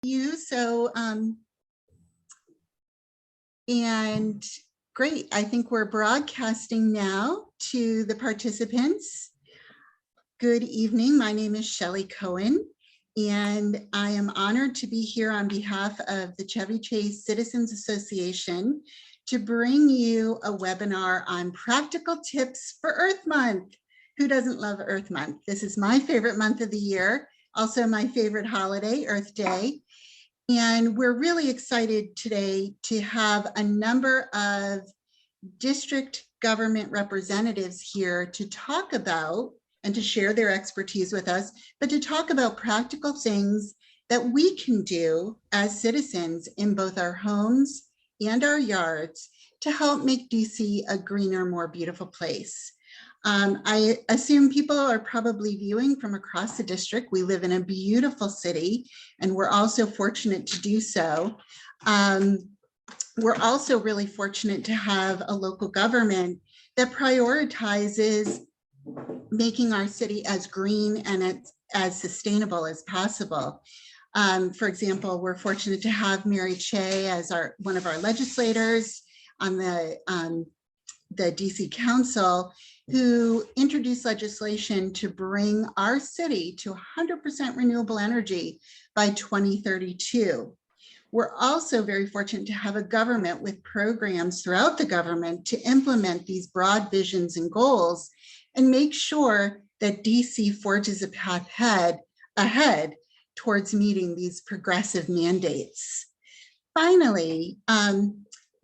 And great, I think we're broadcasting now to the participants. Good evening, my name is Shelley Cohen, and I am honored to be here on behalf of the Chevy Chase Citizens Association to bring you a webinar on practical tips for Earth Month. Who doesn't love Earth Month? This is my favorite month of the year, also my favorite holiday, Earth Day. And we're really excited today to have a number of district government representatives here to talk about and to share their expertise with us, but to talk about practical things that we can do as citizens in both our homes and our yards to help make DC a greener, more beautiful place. I assume people are probably viewing from across the district. We live in a beautiful city, and we're also fortunate to do so. We're also really fortunate to have a local government that prioritizes making our city as green and as sustainable as possible. For example, we're fortunate to have Mary Che as one of our legislators on the DC Council, who introduced legislation to bring our city to 100% renewable energy by 2032. We're also very fortunate to have a government with programs throughout the government to implement these broad visions and goals and make sure that DC forges a path ahead towards meeting these progressive mandates. Finally,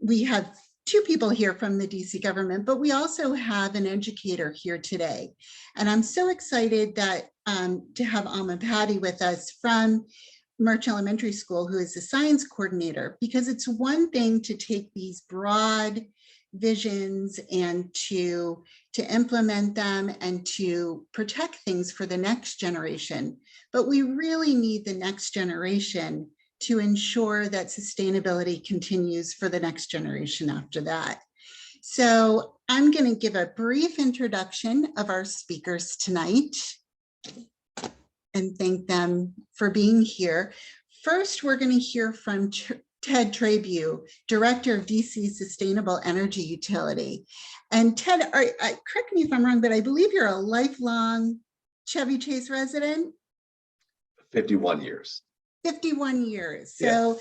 we have two people here from the DC government, but we also have an educator here today. And I'm so excited that to have Alma Paty with us from Murch Elementary School, who is the science coordinator, because it's one thing to take these broad visions and to implement them and to protect things for the next generation. But we really need the next generation to ensure that sustainability continues for the next generation after that. So I'm going to give a brief introduction of our speakers tonight and thank them for being here. First, we're going to hear from Ted Trabue, Director of DC Sustainable Energy Utility. And Ted, correct me if I'm wrong, but I believe you're a lifelong Chevy Chase resident? 51 years. 51 years. So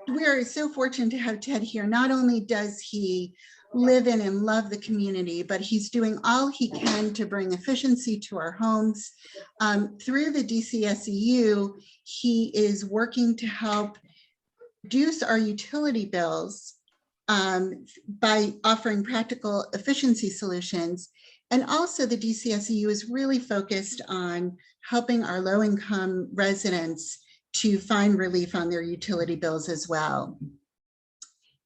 we are so fortunate to have Ted here. Not only does he live in and love the community, but he's doing all he can to bring efficiency to our homes. Through the DCSEU, he is working to help reduce our utility bills by offering practical efficiency solutions. And also the DCSEU is really focused on helping our low-income residents to find relief on their utility bills as well.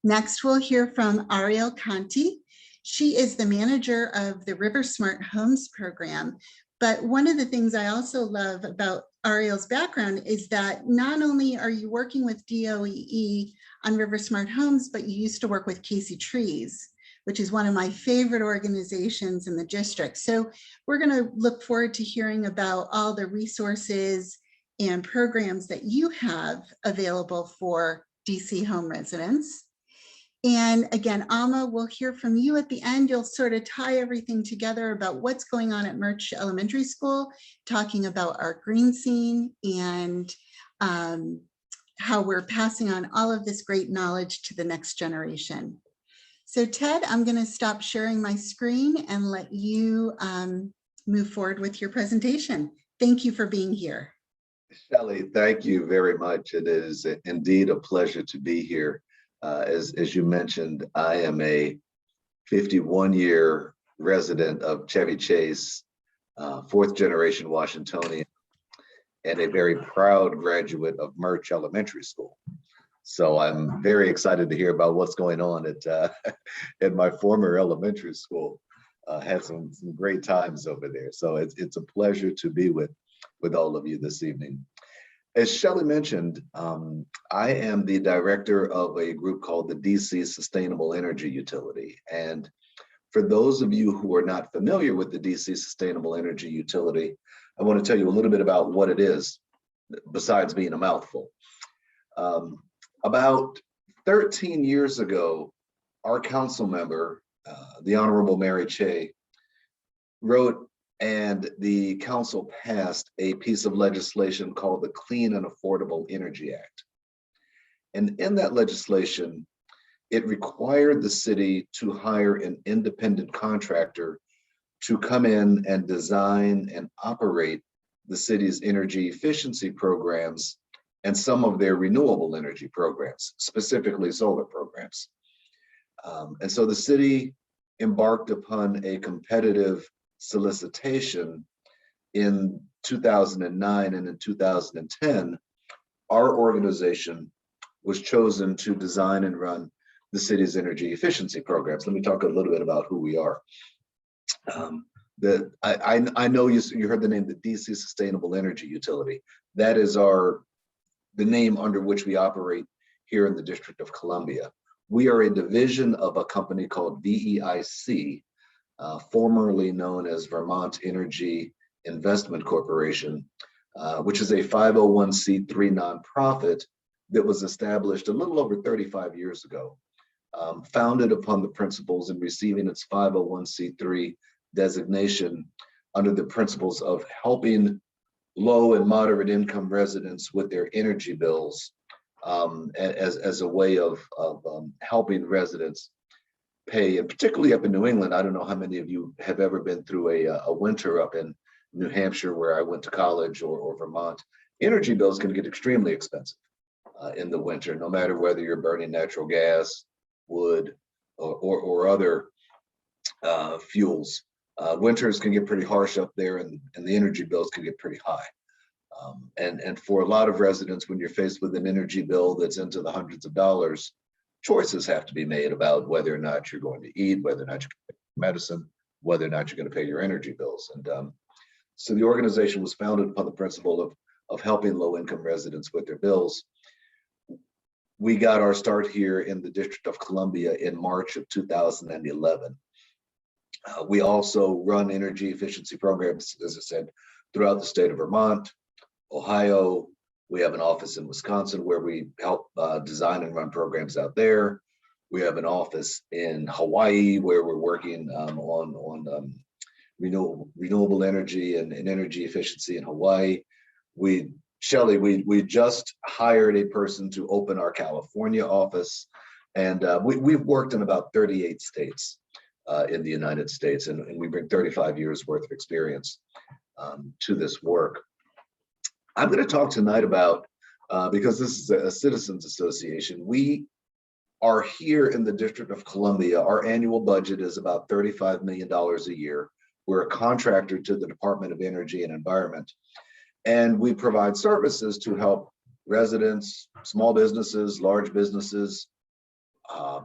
Next, we'll hear from Arielle Conti. She is the manager of the RiverSmart Homes program. But one of the things I also love about Arielle's background is that not only are you working with DOEE on RiverSmart Homes, but you used to work with Casey Trees, which is one of my favorite organizations in the district. So we're going to look forward to hearing about all the resources and programs that you have available for DC home residents. And again, Alma, we'll hear from you at the end. You'll sort of tie everything together about what's going on at Murch Elementary School, talking about our green scene and how we're passing on all of this great knowledge to the next generation. So Ted, I'm going to stop sharing my screen and let you move forward with your presentation. Thank you for being here. Shelley, thank you very much. It is indeed a pleasure to be here. As you mentioned, I am a 51-year resident of Chevy Chase, fourth generation Washingtonian, and a very proud graduate of Murch Elementary School. So I'm very excited to hear about what's going on at my former elementary school. Had some great times over there. So it's a pleasure to be with all of you this evening. As Shelley mentioned, I am the director of a group called the DC Sustainable Energy Utility. And for those of you who are not familiar with the DC Sustainable Energy Utility, I want to tell you a little bit about what it is, besides being a mouthful. About 13 years ago, our council member, the Honorable Mary Che, wrote and the council passed a piece of legislation called the Clean and Affordable Energy Act. And in that legislation, it required the city to hire an independent contractor to come in and design and operate the city's energy efficiency programs and some of their renewable energy programs, specifically solar programs. And so the city embarked upon a competitive solicitation in 2009, and in 2010, our organization was chosen to design and run the city's energy efficiency programs. Let me talk a little bit about who we are. I know you heard the name, the DC Sustainable Energy Utility. That is the name under which we operate here in the District of Columbia. We are a division of a company called VEIC, formerly known as Vermont Energy Investment Corporation, which is a 501c3 nonprofit that was established a little over 35 years ago, founded upon the principles and receiving its 501c3 designation under the principles of helping low and moderate income residents with their energy bills, as a way of helping residents pay, and particularly up in New England. I don't know how many of you have ever been through a winter up in New Hampshire, where I went to college, or Vermont. Energy bills can get extremely expensive in the winter, no matter whether you're burning natural gas, wood, or other fuels. Winters can get pretty harsh up there, and the energy bills can get pretty high. And for a lot of residents, when you're faced with an energy bill that's into the hundreds of dollars, choices have to be made about whether or not you're going to eat, whether or not you can pay medicine, whether or not you're going to pay your energy bills. And so the organization was founded upon the principle of helping low-income residents with their bills. We got our start here in the District of Columbia in March of 2011. We also run energy efficiency programs, as I said, throughout the state of Vermont, Ohio. We have an office in Wisconsin where we help design and run programs out there. We have an office in Hawaii where we're working on renewable energy and energy efficiency in Hawaii. Shelley, we just hired a person to open our California office, and we've worked in about 38 states in the United States, and we bring 35 years worth of experience to this work. I'm going to talk tonight about, because this is a citizens association, we are here in the District of Columbia. Our annual budget is about $35 million a year. We're a contractor to the Department of Energy and Environment, and we provide services to help residents, small businesses, large businesses,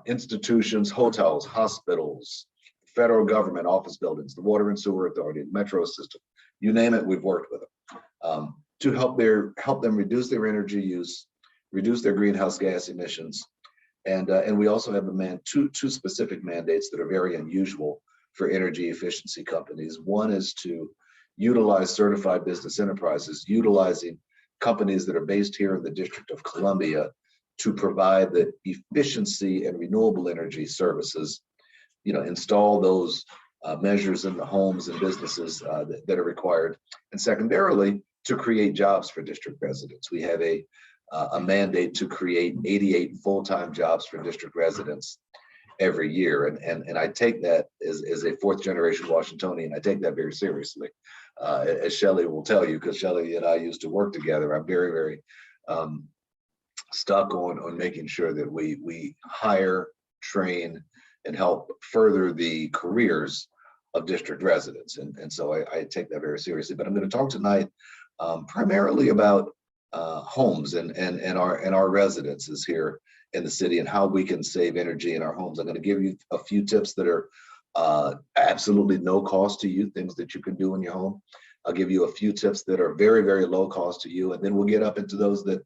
institutions, hotels, hospitals, federal government office buildings, the Water and Sewer Authority, the Metro system, you name it, we've worked with them. To help them reduce their energy use, reduce their greenhouse gas emissions, and we also have two specific mandates that are very unusual for energy efficiency companies. One is to utilize certified business enterprises, utilizing companies that are based here in the District of Columbia to provide the efficiency and renewable energy services, install those measures in the homes and businesses that are required, and secondarily, to create jobs for district residents. We have a mandate to create 88 full-time jobs for district residents every year. And I take that as a fourth generation Washingtonian, I take that very seriously. As Shelley will tell you, because Shelley and I used to work together, I'm very, very stuck on making sure that we hire, train, and help further the careers of district residents. And so I take that very seriously. But I'm going to talk tonight primarily about homes and our residences here in the city and how we can save energy in our homes. I'm going to give you a few tips that are absolutely no cost to you, things that you can do in your home. I'll give you a few tips that are very, very low cost to you, and then we'll get up into those that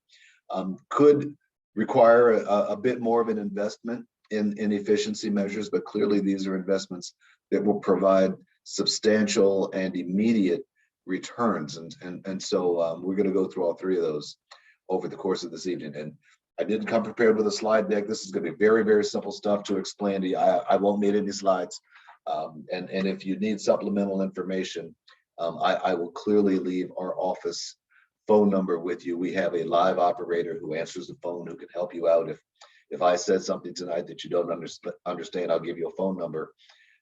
could require a bit more of an investment in efficiency measures, but clearly these are investments that will provide substantial and immediate returns. And so we're going to go through all three of those over the course of this evening. And I didn't come prepared with a slide deck. This is going to be very, very simple stuff to explain to you. I won't need any slides. And if you need supplemental information, I will clearly leave our office phone number with you. We have a live operator who answers the phone who can help you out. If I said something tonight that you don't understand, I'll give you a phone number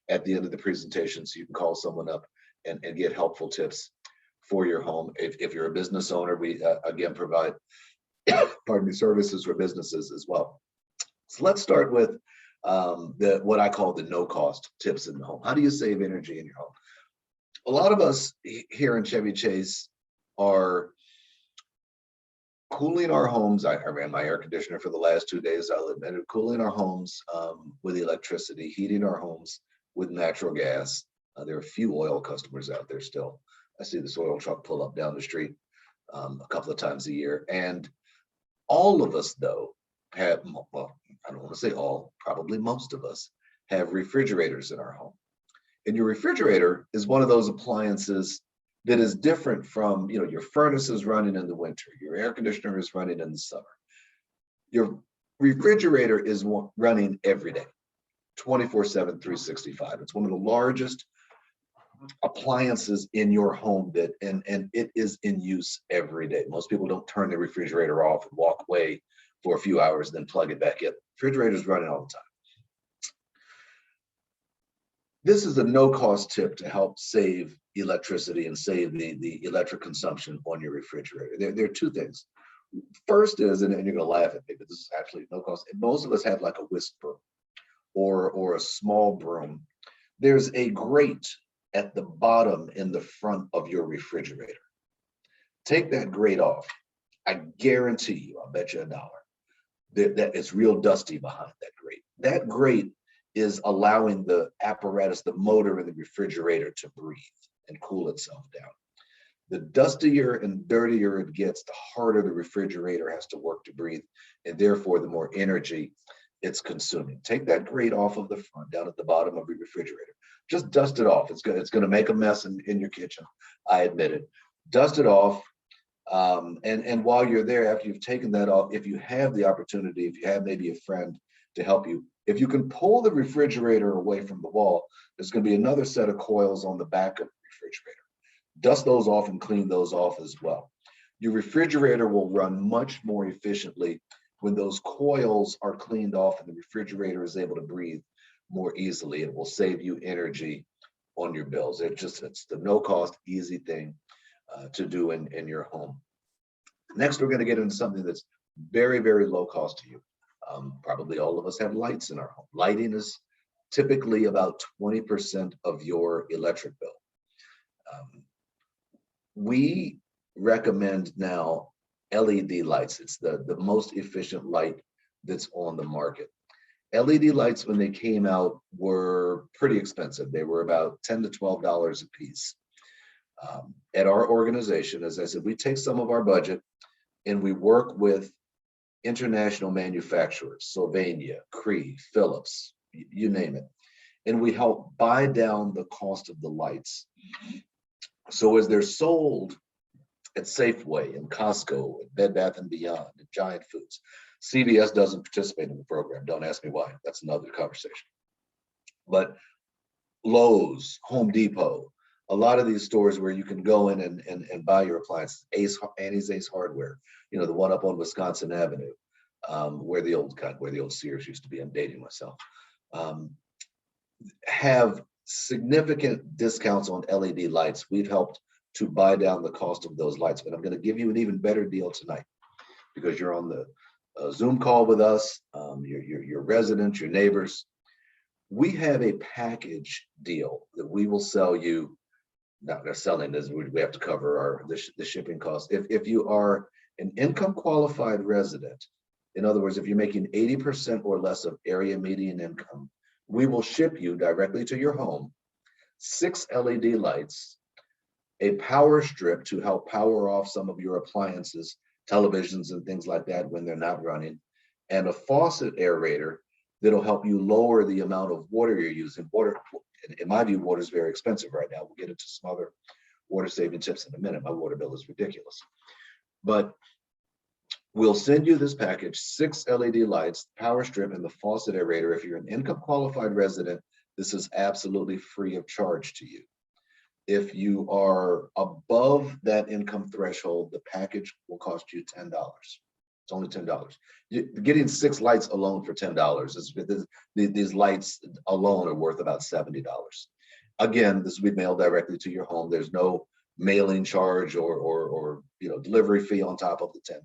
at the end of the presentation so you can call someone up and get helpful tips for your home. If you're a business owner, we again provide pardon me, services for businesses as well. So let's start with what I call the no-cost tips in the home. How do you save energy in your home? A lot of us here in Chevy Chase are cooling our homes. I ran my air conditioner for the last 2 days, I'll admit it, cooling our homes with electricity, heating our homes with natural gas. There are a few oil customers out there still. I see this oil truck pull up down the street a couple of times a year. And all of us, though, have, well, I don't want to say all, probably most of us have refrigerators in our home. And your refrigerator is one of those appliances that is different from, your furnace is running in the winter, your air conditioner is running in the summer. Your refrigerator is running every day, 24/7, 365. It's one of the largest appliances in your home and it is in use every day. Most people don't turn the refrigerator off and walk away for a few hours, then plug it back in. Refrigerator is running all the time. This is a no-cost tip to help save electricity and save the electric consumption on your refrigerator. There are two things. First is, and you're going to laugh at me, but this is actually no cost. Most of us have like a whisk broom or a small broom. There's a grate at the bottom in the front of your refrigerator. Take that grate off. I guarantee you, I'll bet you $1 that it's real dusty behind that grate. That grate is allowing the apparatus, the motor in the refrigerator to breathe and cool itself down. The dustier and dirtier it gets, the harder the refrigerator has to work to breathe, and therefore the more energy it's consuming. Take that grate off of the front, down at the bottom of your refrigerator. Just dust it off. It's going to make a mess in your kitchen. I admit it. Dust it off. And while you're there, after you've taken that off, if you have the opportunity, if you have maybe a friend to help you, if you can pull the refrigerator away from the wall, there's going to be another set of coils on the back of the refrigerator. Dust those off and clean those off as well. Your refrigerator will run much more efficiently when those coils are cleaned off and the refrigerator is able to breathe more easily. It will save you energy on your bills. It's the no-cost, easy thing to do in your home. Next, we're going to get into something that's very, very low cost to you. Probably all of us have lights in our home. Lighting is typically about 20% of your electric bill. We recommend now LED lights. It's the most efficient light that's on the market. LED lights, when they came out, were pretty expensive. They were about $10 to $12 a piece. At our organization, as I said, we take some of our budget and we work with international manufacturers, Sylvania, Cree, Philips, you name it. And we help buy down the cost of the lights. So as they're sold at Safeway and Costco and Bed Bath & Beyond and Giant Foods, CVS doesn't participate in the program. Don't ask me why. That's another conversation. But Lowe's, Home Depot, a lot of these stores where you can go in and buy your appliances, Annie's Ace Hardware, the one up on Wisconsin Avenue, where the old Sears used to be. I'm dating myself. Have significant discounts on LED lights. We've helped to buy down the cost of those lights, but I'm going to give you an even better deal tonight because you're on the Zoom call with us, your residents, your neighbors. We have a package deal that we will sell you. Now they're selling this. We have to cover the shipping costs. If you are an income qualified resident, in other words, if you're making 80% or less of area median income, we will ship you directly to your home 6 LED lights, a power strip to help power off some of your appliances, televisions and things like that when they're not running, and a faucet aerator that'll help you lower the amount of water you're using. Water, in my view, water is very expensive right now. We'll get into some other water saving tips in a minute. My water bill is ridiculous. But We'll send you this package, 6 LED lights, power strip, and the faucet aerator. If you're an income qualified resident, this is absolutely free of charge to you. If you are above that income threshold, the package will cost you $10. It's only $10. Getting 6 lights alone for $10 these lights alone are worth about $70. Again, this will be mailed directly to your home. There's no mailing charge or delivery fee on top of the $10.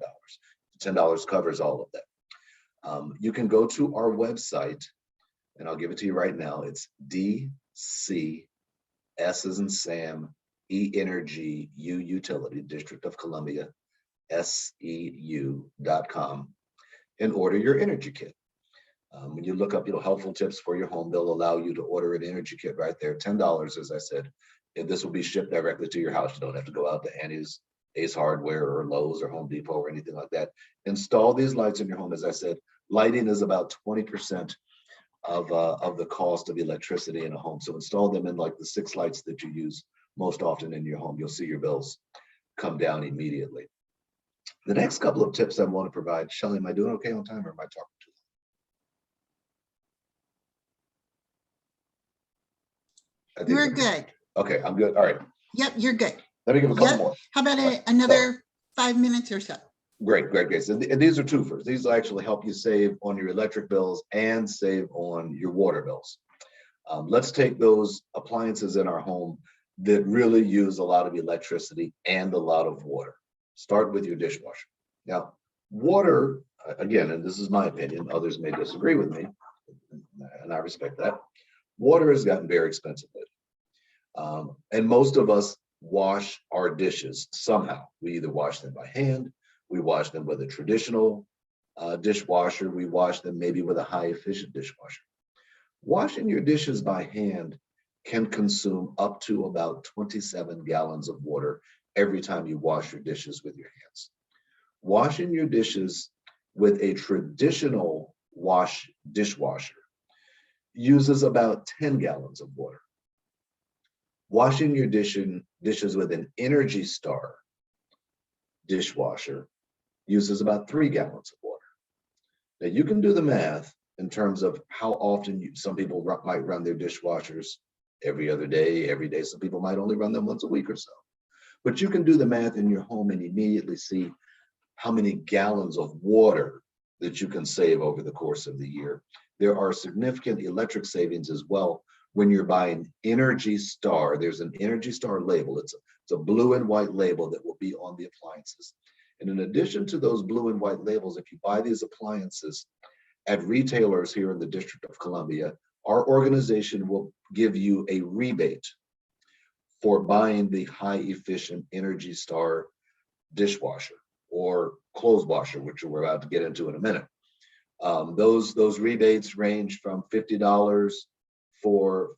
$10 covers all of that. You can go to our website, and I'll give it to you right now. It's DC, S as in Sam, E Energy, U Utility, District of Columbia, SEU.com, and order your energy kit. When you look up, helpful tips for your home, they'll allow you to order an energy kit right there, $10, as I said, and this will be shipped directly to your house. You don't have to go out to Annie's, Ace Hardware, or Lowe's, or Home Depot, or anything like that. Install these lights in your home. As I said, lighting is about 20% of the cost of electricity in a home. So install them in like the 6 lights that you use most often in your home. You'll see your bills come down immediately. The next couple of tips I want to provide, Shelley, am I doing okay on time, or am I talking too long? You're good. Okay, I'm good. All right. Yep, you're good. Let me give a couple more. How about another 5 minutes or so? Great. So, and these are twofers. These will actually help you save on your electric bills and save on your water bills. Let's take those appliances in our home that really use a lot of electricity and a lot of water. Start with your dishwasher. Now, water, again, and this is my opinion, others may disagree with me, and I respect that. Water has gotten very expensive lately. And most of us wash our dishes somehow. We either wash them by hand, we wash them with a traditional dishwasher, we wash them maybe with a high efficient dishwasher. Washing your dishes by hand can consume up to about 27 gallons of water every time you wash your dishes with your hands. Washing your dishes with a traditional dishwasher uses about 10 gallons of water. Washing your dishes with an Energy Star dishwasher uses about 3 gallons of water. Now you can do the math in terms of how often some people might run their dishwashers every other day, every day. Some people might only run them once a week or so. But you can do the math in your home and immediately see how many gallons of water that you can save over the course of the year. There are significant electric savings as well when you're buying Energy Star. There's an Energy Star label. It's a blue and white label that will be on the appliances. And in addition to those blue and white labels, if you buy these appliances at retailers here in the District of Columbia, our organization will give you a rebate for buying the high efficient Energy Star dishwasher or clothes washer, which we're about to get into in a minute. Those rebates range from $50 for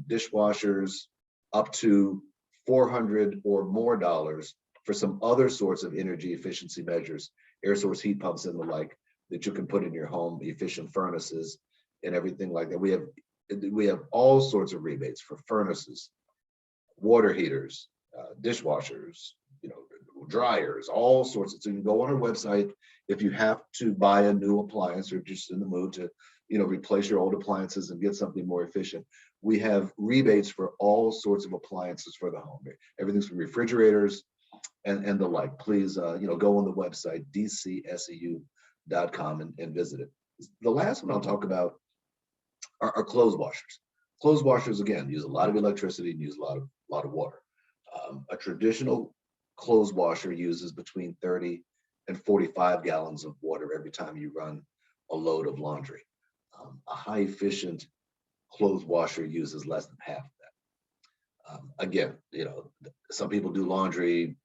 dishwashers up to $400 or more for some other sorts of energy efficiency measures, air source heat pumps and the like, that you can put in your home, efficient furnaces and everything like that. We have all sorts of rebates for furnaces, water heaters, dishwashers, dryers, all sorts of. So you can go on our website if you have to buy a new appliance or just in the mood to, replace your old appliances and get something more efficient. We have rebates for all sorts of appliances for the home. Everything's from refrigerators and the like. Please, go on the website, DCSEU.com and visit it. The last one I'll talk about are clothes washers. Clothes washers, again, use a lot of electricity and use a lot of water. A traditional clothes washer uses between 30 and 45 gallons of water every time you run a load of laundry. A high efficient clothes washer uses less than half of that. Again, some people do laundry.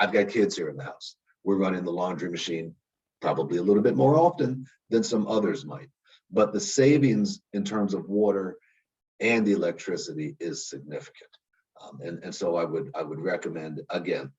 I've got kids here in the house. We're running the laundry machine probably a little bit more often than some others might. But the savings in terms of water and the electricity is significant. And so I would recommend, again,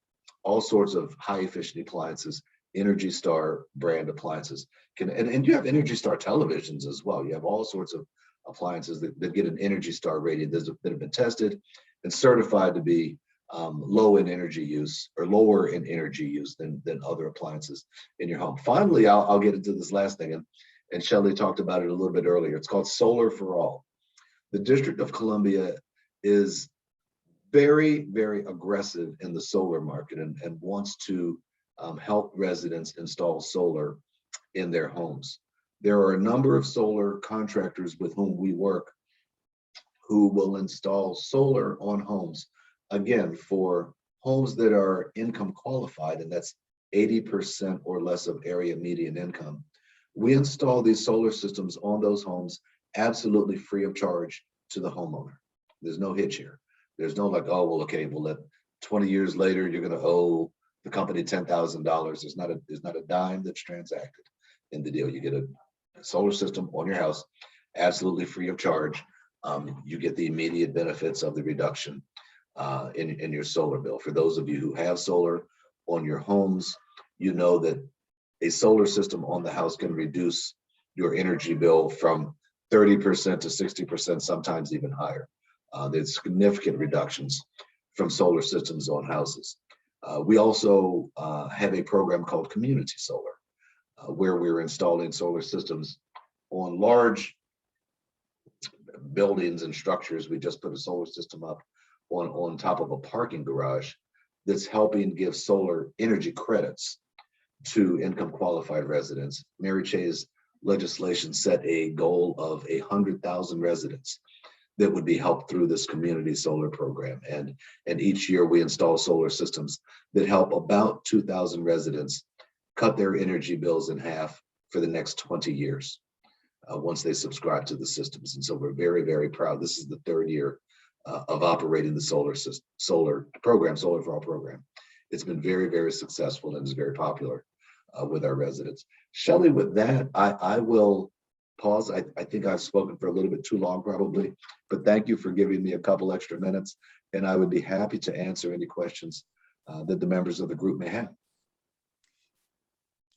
all sorts of high efficient appliances, Energy Star brand appliances. And you have Energy Star televisions as well. You have all sorts of appliances that get an Energy Star rating that have been tested and certified to be low in energy use or lower in energy use than other appliances in your home. Finally, I'll get into this last thing, and Shelley talked about it a little bit earlier. It's called Solar for All. The District of Columbia is very, very aggressive in the solar market and wants to help residents install solar in their homes. There are a number of solar contractors with whom we work who will install solar on homes, again, for homes that are income qualified, and that's 80% or less of area median income. We install these solar systems on those homes absolutely free of charge to the homeowner. There's no hitch here. There's no like, oh, well, okay, well, 20 years later, you're going to owe the company $10,000. There's not a dime that's transacted in the deal. You get a solar system on your house, absolutely free of charge. You get the immediate benefits of the reduction in your solar bill. For those of you who have solar on your homes, you know that a solar system on the house can reduce your energy bill from 30% to 60%, sometimes even higher. There's significant reductions from solar systems on houses. We also have a program called Community Solar, where we're installing solar systems on large buildings and structures. We just put a solar system up on top of a parking garage that's helping give solar energy credits to income qualified residents. Mary Chay's legislation set a goal of 100,000 residents that would be helped through this community solar program. And each year we install solar systems that help about 2,000 residents cut their energy bills in half for the next 20 years once they subscribe to the systems. And so we're very, very proud. This is the third year of operating the solar program, Solar for All program. It's been very, very successful and is very popular with our residents. Shelley, with that, I will pause. I think I've spoken for a little bit too long probably, but thank you for giving me a couple extra minutes, and I would be happy to answer any questions that the members of the group may have.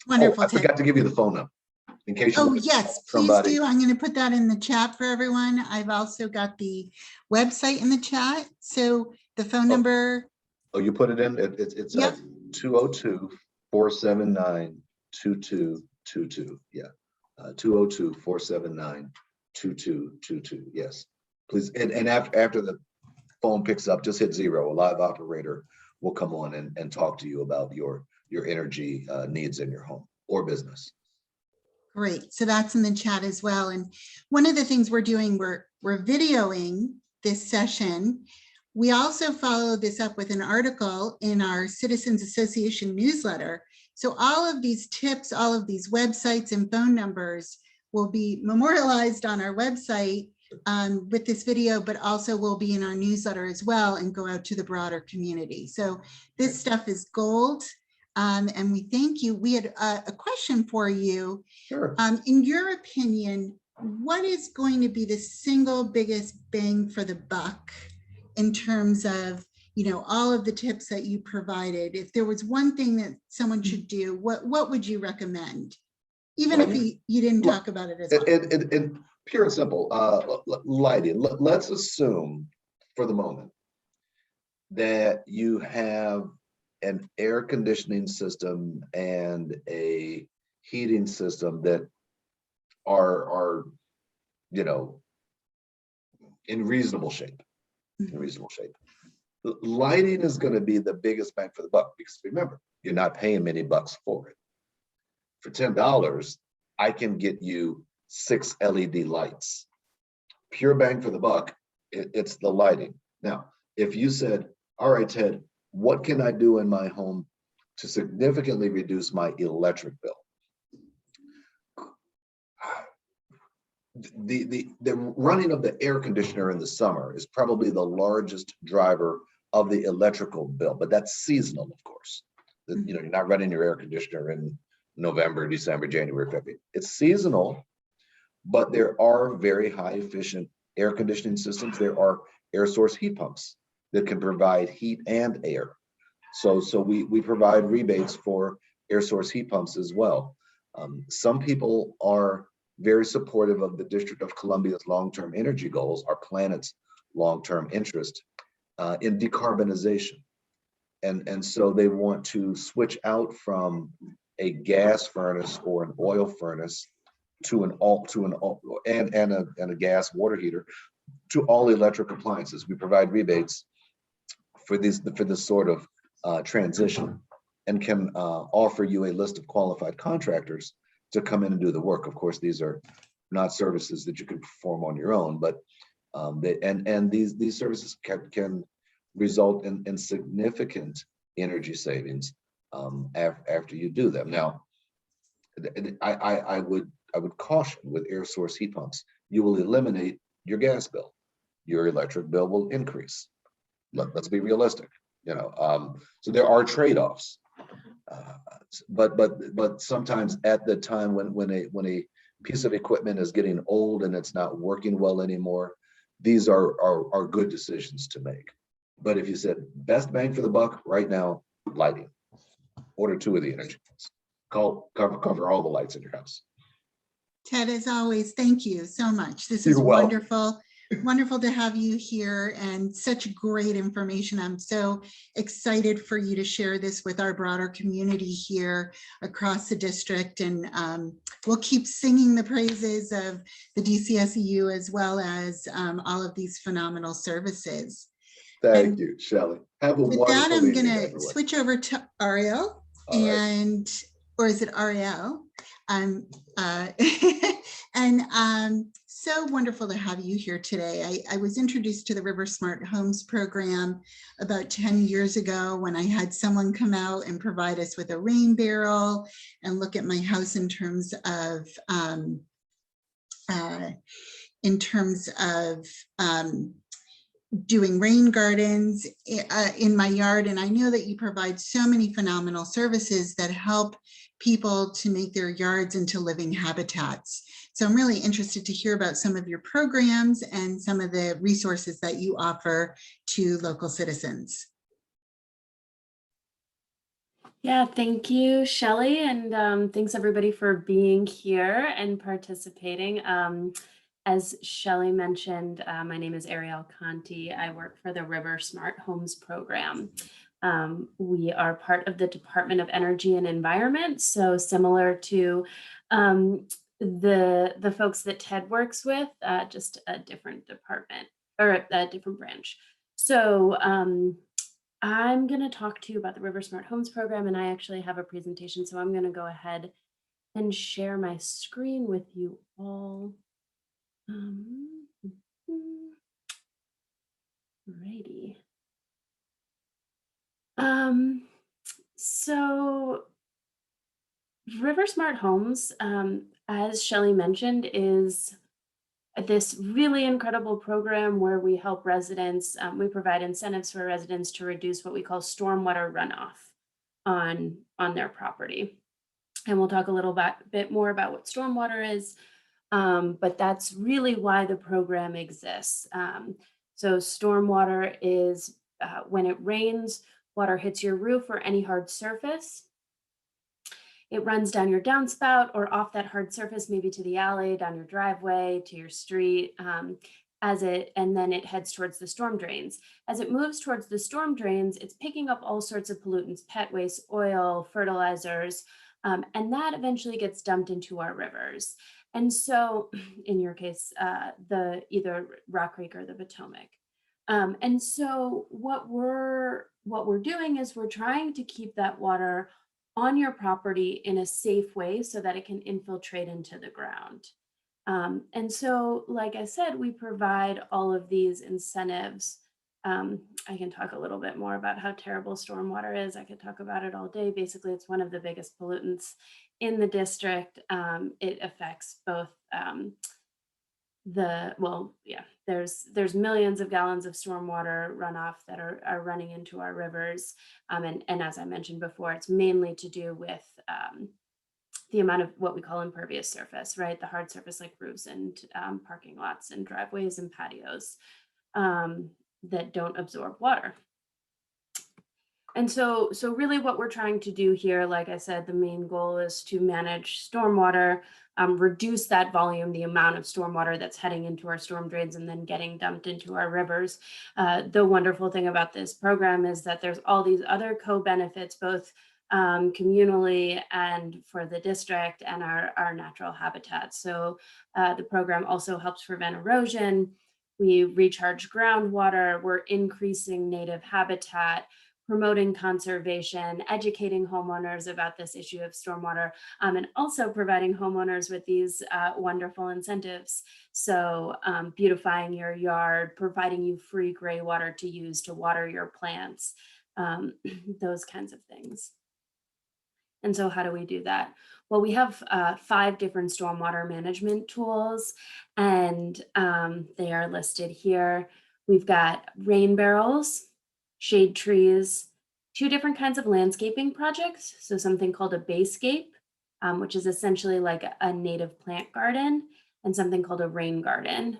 Wonderful. Oh, I forgot to give you the phone number in case you yes, please do. I'm going to put that in the chat for everyone. I've also got the website in the chat. So the phone number. Oh, you put it in? It's yep. 202-479-2222. Yeah. 202-479-2222. Yes, please. And after the phone picks up, just hit 0. A live operator will come on and talk to you about your energy needs in your home or business. Great. So that's in the chat as well. And one of the things we're doing, we're videoing this session. We also follow this up with an article in our Citizens Association newsletter. So all of these tips, all of these websites and phone numbers will be memorialized on our website with this video, but also will be in our newsletter as well and go out to the broader community. So this stuff is gold. And we thank you. We had a question for you. Sure. In your opinion, what is going to be the single biggest bang for the buck in terms of, all of the tips that you provided? If there was one thing that someone should do, what would you recommend? Even if you didn't talk about it as well. And pure and simple, lighting. Let's assume for the moment that you have an air conditioning system and a heating system that are in reasonable shape. Lighting is going to be the biggest bang for the buck, because remember, you're not paying many bucks for it. For $10, I can get you 6 LED lights. Pure bang for the buck, it's the lighting. Now, if you said, all right, Ted, what can I do in my home to significantly reduce my electric bill? The running of the air conditioner in the summer is probably the largest driver of the electrical bill, but that's seasonal, of course. You're not running your air conditioner in November, December, January, February. It's seasonal, but there are very high efficient air conditioning systems. There are air source heat pumps that can provide heat and air. So we provide rebates for air source heat pumps as well. Some people are very supportive of the District of Columbia's long-term energy goals, our planet's long-term interest in decarbonization. And so they want to switch out from a gas furnace or an oil furnace to a gas water heater to all electric appliances. We provide rebates for this sort of transition, and can offer you a list of qualified contractors to come in and do the work. Of course, these are not services that you can perform on your own, but these services can result in significant energy savings after you do them. Now, I would caution with air source heat pumps, you will eliminate your gas bill. Your electric bill will increase. Let's be realistic, so there are trade-offs. But sometimes at the time when a piece of equipment is getting old and it's not working well anymore, these are good decisions to make. But if you said best bang for the buck right now, lighting, order 2 of the energy. Cover all the lights in your house. Ted, as always, thank you so much. This is You're welcome. wonderful. Wonderful to have you here, and such great information. I'm so excited for you to share this with our broader community here across the district. And we'll keep singing the praises of the DCSEU as well as all of these phenomenal services. Thank you, Shelley. Have a wonderful evening. With that, I'm going to switch over to Arielle, or is it Arielle? So wonderful to have you here today. I was introduced to the RiverSmart Homes program about 10 years ago when I had someone come out and provide us with a rain barrel and look at my house in terms of doing rain gardens in my yard. And I know that you provide so many phenomenal services that help people to make their yards into living habitats. So I'm really interested to hear about some of your programs and some of the resources that you offer to local citizens. Yeah, thank you, Shelley, and thanks everybody for being here and participating. As Shelley mentioned, my name is Arielle Conti. I work for the RiverSmart Homes program. We are part of the Department of Energy and Environment, so similar to the folks that Ted works with, just a different department or a different branch. So I'm going to talk to you about the RiverSmart Homes program, and I actually have a presentation, so I'm going to go ahead and share my screen with you all. Righty. So RiverSmart Homes, as Shelley mentioned, is this really incredible program where we help residents, we provide incentives for residents to reduce what we call stormwater runoff on their property. And we'll talk a little bit more about what stormwater is, but that's really why the program exists. So stormwater is when it rains, water hits your roof or any hard surface. It runs down your downspout or off that hard surface, maybe to the alley, down your driveway, to your street, and then it heads towards the storm drains. As it moves towards the storm drains, it's picking up all sorts of pollutants, pet waste, oil, fertilizers, and that eventually gets dumped into our rivers. And so in your case, either Rock Creek or the Potomac. And so what we're doing is we're trying to keep that water on your property in a safe way so that it can infiltrate into the ground. And so, like I said, we provide all of these incentives. I can talk a little bit more about how terrible stormwater is. I could talk about it all day. Basically, it's one of the biggest pollutants in the district. It affects both there's millions of gallons of stormwater runoff that are running into our rivers. And as I mentioned before, it's mainly to do with the amount of what we call impervious surface, right? The hard surface like roofs and parking lots and driveways and patios that don't absorb water. And so really what we're trying to do here, like I said, the main goal is to manage stormwater, reduce that volume, the amount of stormwater that's heading into our storm drains and then getting dumped into our rivers. The wonderful thing about this program is that there's all these other co-benefits, both communally and for the district and our natural habitat. So the program also helps prevent erosion. We recharge groundwater, we're increasing native habitat, promoting conservation, educating homeowners about this issue of stormwater, and also providing homeowners with these wonderful incentives. So beautifying your yard, providing you free gray water to use to water your plants, those kinds of things. And so how do we do that? Well, we have 5 different stormwater management tools, and they are listed here. We've got rain barrels, shade trees, 2 different kinds of landscaping projects. So something called a bayscape, which is essentially like a native plant garden, and something called a rain garden.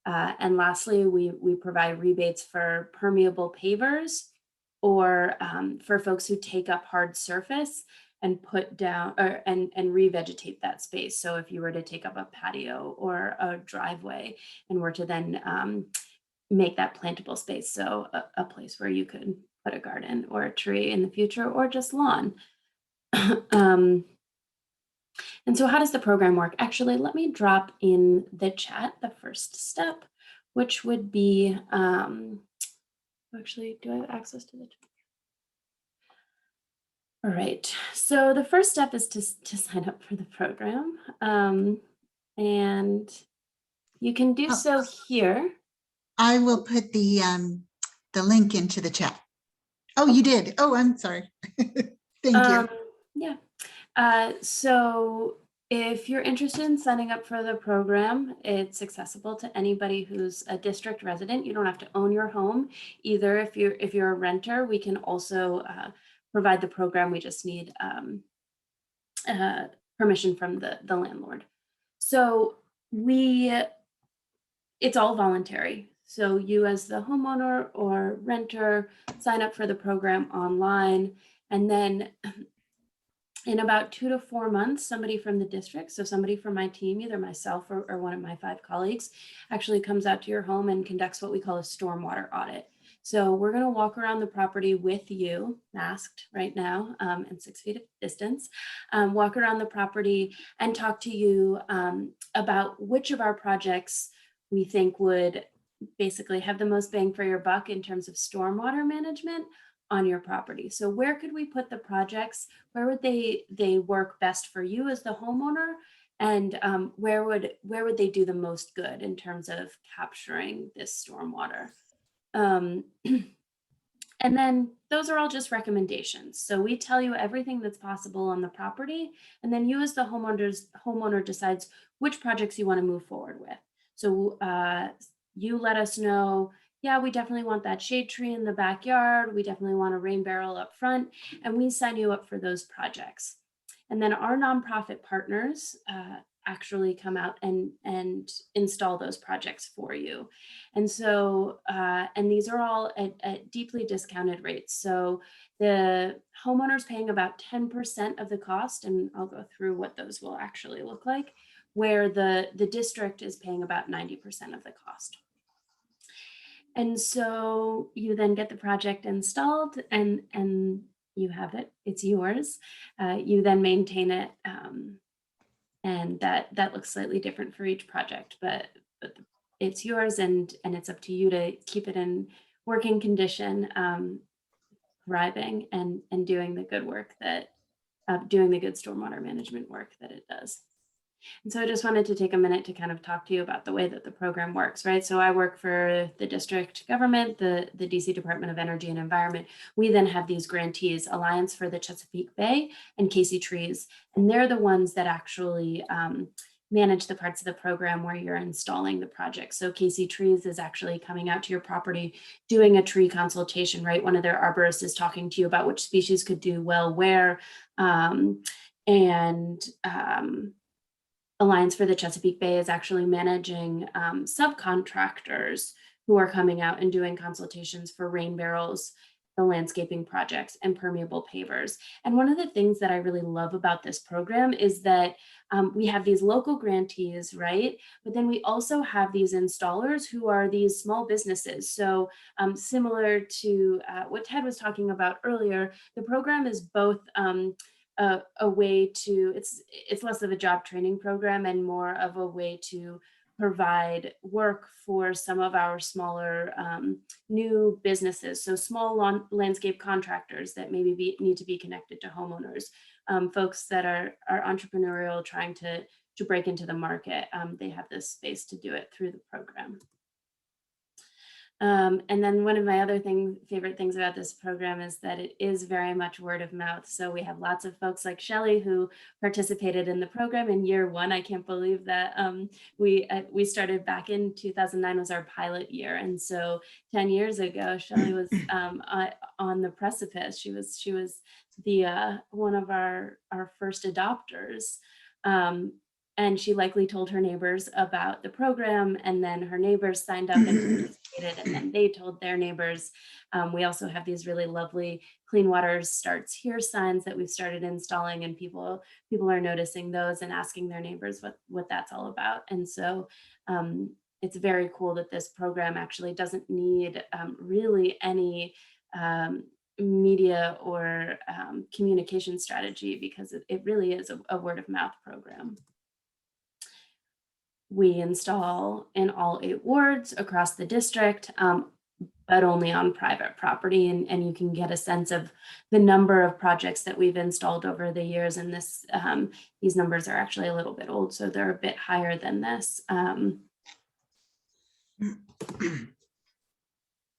And lastly, we provide rebates for permeable pavers or for folks who take up hard surface and put down and revegetate that space. So if you were to take up a patio or a driveway and were to then make that plantable space, so a place where you could put a garden or a tree in the future or just lawn. And so how does the program work? Actually, let me drop in the chat the first step, which would be, actually, do I have access to the chat? All right, so the first step is to sign up for the program. And you can do so here. I will put the link into the chat. Oh, you did. Oh, I'm sorry. Thank you. Yeah. So if you're interested in signing up for the program, it's accessible to anybody who's a district resident. You don't have to own your home either. If you're a renter, we can also provide the program. We just need permission from the landlord. So it's all voluntary. So you as the homeowner or renter sign up for the program online, and then in about 2 to 4 months, somebody from the district, so somebody from my team, either myself or one of my 5 colleagues, actually comes out to your home and conducts what we call a stormwater audit. So we're going to walk around the property with you, masked right now, and 6 feet of distance, walk around the property and talk to you about which of our projects we think would basically have the most bang for your buck in terms of stormwater management on your property. So where could we put the projects? Where would they work best for you as the homeowner? And where would they do the most good in terms of capturing this stormwater? And then those are all just recommendations. So we tell you everything that's possible on the property, and then you as the homeowner decides which projects you want to move forward with. So you let us know, yeah, we definitely want that shade tree in the backyard. We definitely want a rain barrel up front, and we sign you up for those projects. And then our nonprofit partners actually come out and install those projects for you. And so, and these are all at deeply discounted rates. So the homeowner's paying about 10% of the cost, and I'll go through what those will actually look like, where the district is paying about 90% of the cost. And so you then get the project installed and you have it, it's yours. You then maintain it, and that looks slightly different for each project, but it's yours, and it's up to you to keep it in working condition, thriving and doing the good work that, doing the good stormwater management work that it does. And so I just wanted to take a minute to kind of talk to you about the way that the program works, right? So I work for the district government, the DC Department of Energy and Environment. We then have these grantees, Alliance for the Chesapeake Bay and Casey Trees, and they're the ones that actually manage the parts of the program where you're installing the project. So Casey Trees is actually coming out to your property, doing a tree consultation, right? One of their arborists is talking to you about which species could do well where, Alliance for the Chesapeake Bay is actually managing subcontractors who are coming out and doing consultations for rain barrels the landscaping projects and permeable pavers. And one of the things that I really love about this program is that we have these local grantees, right? But then we also have these installers who are these small businesses. So similar to what Ted was talking about earlier, the program is both a way to, it's less of a job training program and more of a way to provide work for some of our smaller new businesses. So small landscape contractors that maybe need to be connected to homeowners, folks that are entrepreneurial trying to break into the market. They have this space to do it through the program. And then one of my other favorite things about this program is that it is very much word of mouth. So we have lots of folks like Shelley who participated in the program in year one. I can't believe that we started back in 2009 was our pilot year. And so 10 years ago, Shelley was on the precipice. She was the one of our first adopters. And she likely told her neighbors about the program, and then her neighbors signed up and participated, and then they told their neighbors. We also have these really lovely Clean Water Starts Here signs that we've started installing, and people are noticing those and asking their neighbors what that's all about. And so it's very cool that this program actually doesn't need really any media or communication strategy, because it really is a word of mouth program. We install in all 8 wards across the district, but only on private property. And you can get a sense of the number of projects that we've installed over the years. And these numbers are actually a little bit old, so they're a bit higher than this. And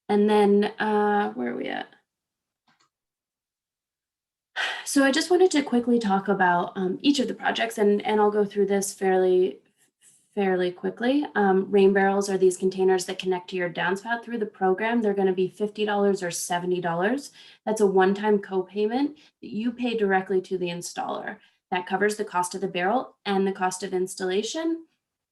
then where are we at? So I just wanted to quickly talk about each of the projects, and I'll go through this fairly quickly. Rain barrels are these containers that connect to your downspout through the program. They're going to be $50 or $70. That's a one-time co-payment that you pay directly to the installer. That covers the cost of the barrel and the cost of installation.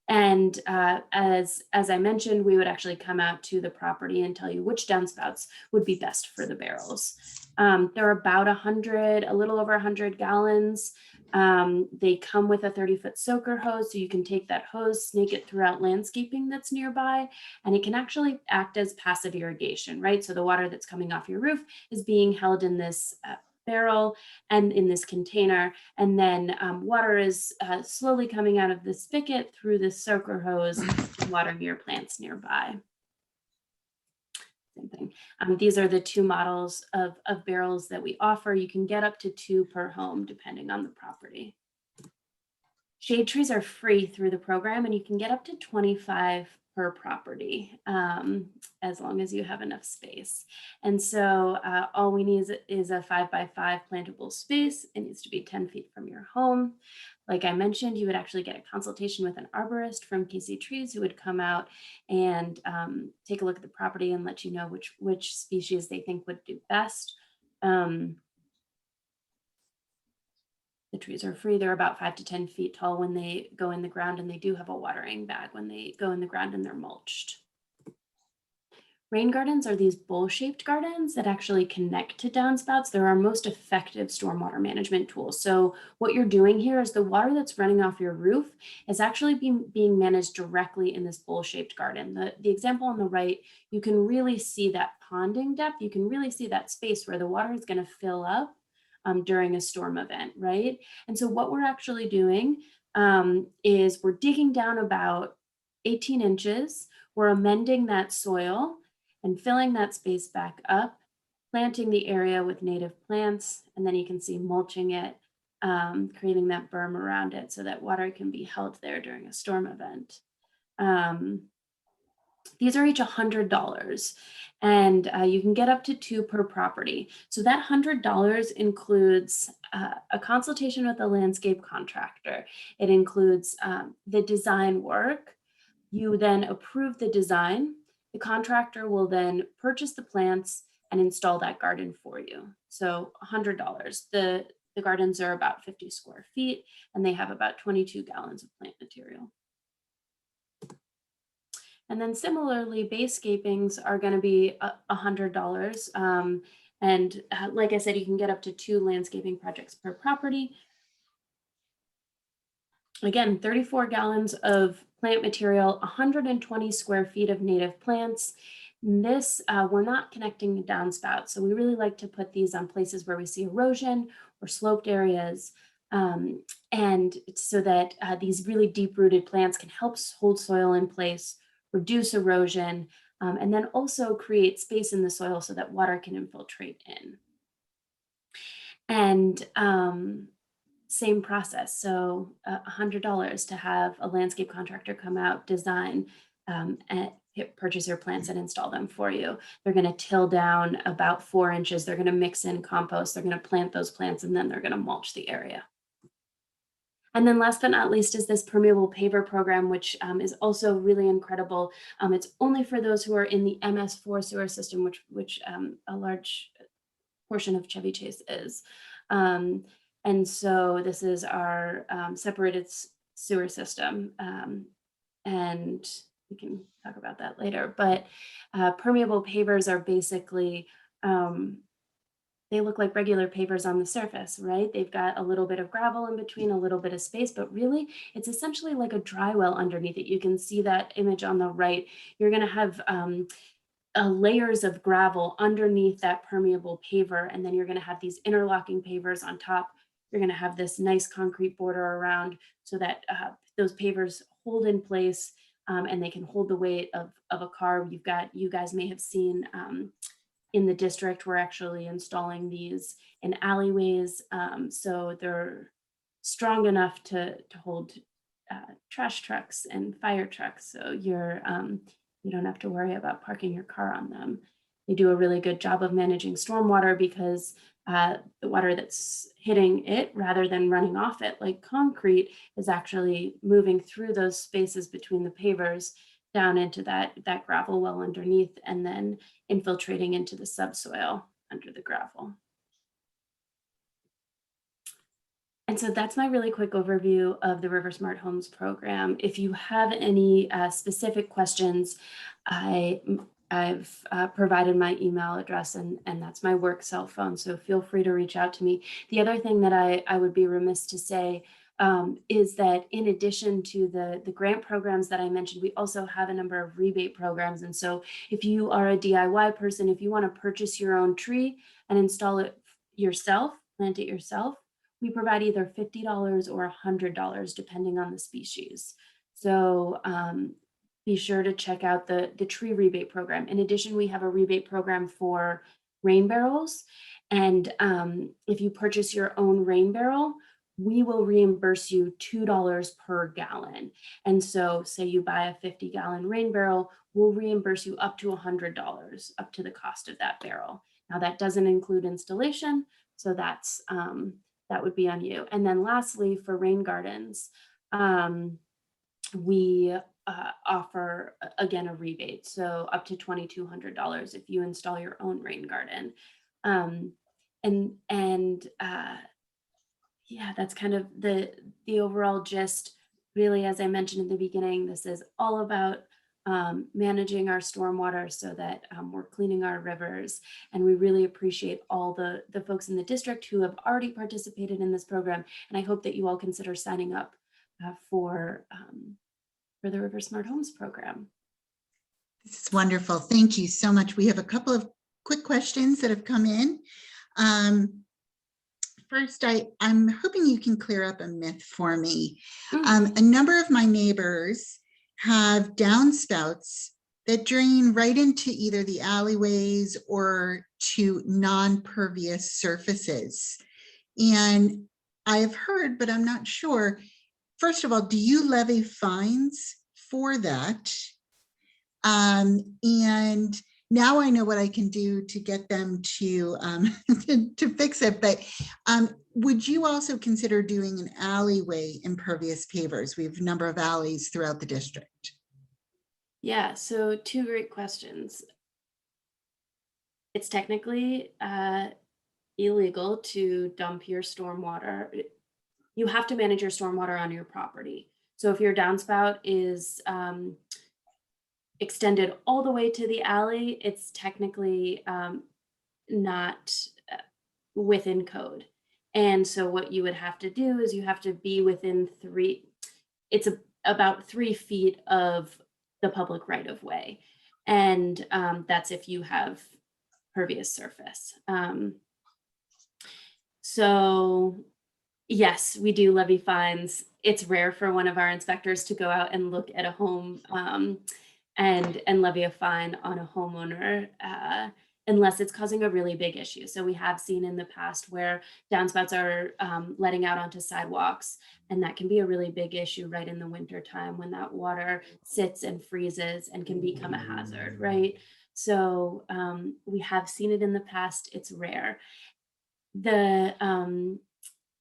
And as I mentioned, we would actually come out to the property and tell you which downspouts would be best for the barrels. They're about a little over 100 gallons. They come with a 30-foot soaker hose, so you can take that hose, snake it throughout landscaping that's nearby, and it can actually act as passive irrigation, right? So the water that's coming off your roof is being held in this barrel and in this container, and then water is slowly coming out of the spigot through the soaker hose and watering your plants nearby. Same thing. These are the 2 models of barrels that we offer. You can get up to 2 per home, depending on the property. Shade trees are free through the program, and you can get up to 25 per property, as long as you have enough space. And so all we need is a 5x5 plantable space. It needs to be 10 feet from your home. Like I mentioned, you would actually get a consultation with an arborist from KC Trees who would come out and take a look at the property and let you know which species they think would do best. The trees are free. They're about 5 to 10 feet tall when they go in the ground, and they do have a watering bag when they go in the ground and they're mulched. Rain gardens are these bowl-shaped gardens that actually connect to downspouts. They're our most effective stormwater management tool. So what you're doing here is the water that's running off your roof is actually being managed directly in this bowl-shaped garden. The example on the right, you can really see that ponding depth. You can really see that space where the water is going to fill up during a storm event, right? And so what we're actually doing is we're digging down about 18 inches. We're amending that soil and filling that space back up, planting the area with native plants, and then you can see mulching it, creating that berm around it so that water can be held there during a storm event. These are each $100, and you can get up to 2 per property. So that $100 includes a consultation with a landscape contractor. It includes the design work. You then approve the design. The contractor will then purchase the plants and install that garden for you. So $100. The gardens are about 50 square feet, and they have about 22 gallons of plant material. And then similarly, basecapings are going to be $100. And like I said, you can get up to 2 landscaping projects per property. Again, 34 gallons of plant material, 120 square feet of native plants. This, we're not connecting the downspouts. So we really like to put these on places where we see erosion or sloped areas. And so that these really deep-rooted plants can help hold soil in place, reduce erosion, and then also create space in the soil so that water can infiltrate in. And same process. So $100 to have a landscape contractor come out, design, and purchase your plants and install them for you. They're going to till down about 4 inches. They're going to mix in compost. They're going to plant those plants, and then they're going to mulch the area. And then last but not least is this permeable paver program, which is also really incredible. It's only for those who are in the MS4 sewer system, which a large portion of Chevy Chase is. And so this is our separated sewer system. And we can talk about that later, but permeable pavers are basically, they look like regular pavers on the surface, right? They've got a little bit of gravel in between, a little bit of space, but really it's essentially like a dry well underneath it. You can see that image on the right. You're gonna have layers of gravel underneath that permeable paver, and then you're gonna have these interlocking pavers on top. You're gonna have this nice concrete border around so that those pavers hold in place and they can hold the weight of a car. You guys may have seen in the district, we're actually installing these in alleyways. So they're strong enough to hold trash trucks and fire trucks. So you don't have to worry about parking your car on them. They do a really good job of managing stormwater because the water that's hitting it rather than running off it like concrete is actually moving through those spaces between the pavers down into that gravel well underneath and then infiltrating into the subsoil under the gravel. And so that's my really quick overview of the RiverSmart Homes program. If you have any specific questions, I've provided my email address and that's my work cell phone. So feel free to reach out to me. The other thing that I would be remiss to say is that in addition to the grant programs that I mentioned, we also have a number of rebate programs. And so if you are a DIY person, if you want to purchase your own tree and install it yourself, plant it yourself, we provide either $50 or $100 depending on the species. So be sure to check out the tree rebate program. In addition, we have a rebate program for rain barrels. And if you purchase your own rain barrel, we will reimburse you $2 per gallon. And so say you buy a 50-gallon rain barrel, we'll reimburse you up to $100, up to the cost of that barrel. Now that doesn't include installation, so that's that would be on you. And then lastly, for rain gardens, we offer, again, a rebate. So up to $2,200 if you install your own rain garden. Yeah, that's kind of the overall gist. Really, as I mentioned in the beginning, this is all about managing our stormwater so that we're cleaning our rivers. And we really appreciate all the folks in the district who have already participated in this program. And I hope that you all consider signing up for the RiverSmart Homes program. This is wonderful. Thank you so much. We have a couple of quick questions that have come in. First, I'm hoping you can clear up a myth for me. A number of my neighbors have downspouts that drain right into either the alleyways or to non-pervious surfaces. And I've heard, but I'm not sure, first of all, do you levy fines for that? And now I know what I can do to get them to to fix it. But would you also consider doing an alleyway impervious pavers? We have a number of alleys throughout the district. Yeah, so 2 great questions. It's technically illegal to dump your stormwater. You have to manage your stormwater on your property. So if your downspout is extended all the way to the alley, it's technically not within code. And so what you would have to do is you have to be within about 3 feet of the public right of way. And that's if you have pervious surface. So yes, we do levy fines. It's rare for one of our inspectors to go out and look at a home and levy a fine on a homeowner unless it's causing a really big issue. So we have seen in the past where downspouts are letting out onto sidewalks, and that can be a really big issue right in the winter time when that water sits and freezes and can become a hazard, right? So we have seen it in the past. It's rare. The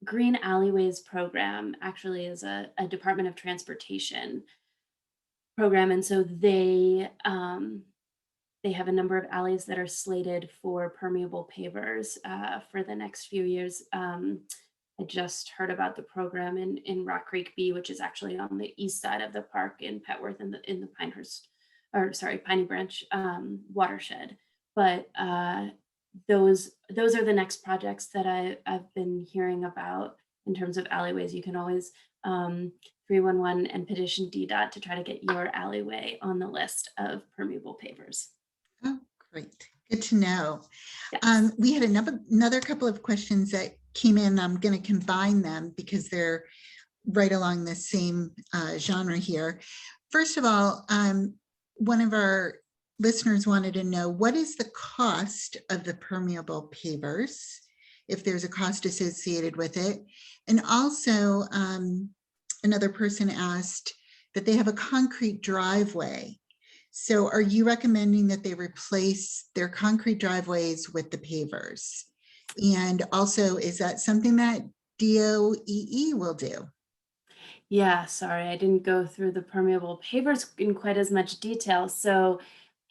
Green Alleyways program actually is a Department of Transportation program, and so they have a number of alleys that are slated for permeable pavers for the next few years. I just heard about the program in Rock Creek B, which is actually on the east side of the park in Petworth in the Piney Branch watershed. But those are the next projects that I've been hearing about in terms of alleyways. You can always 311 and petition DDOT to try to get your alleyway on the list of permeable pavers. Oh, great. Good to know. Yes. We had another couple of questions that came in. I'm going to combine them because they're right along the same genre here. First of all, one of our listeners wanted to know, what is the cost of the permeable pavers, if there's a cost associated with it? And also, another person asked that they have a concrete driveway. So are you recommending that they replace their concrete driveways with the pavers? And also, is that something that DOEE will do? Yeah, sorry, I didn't go through the permeable pavers in quite as much detail. So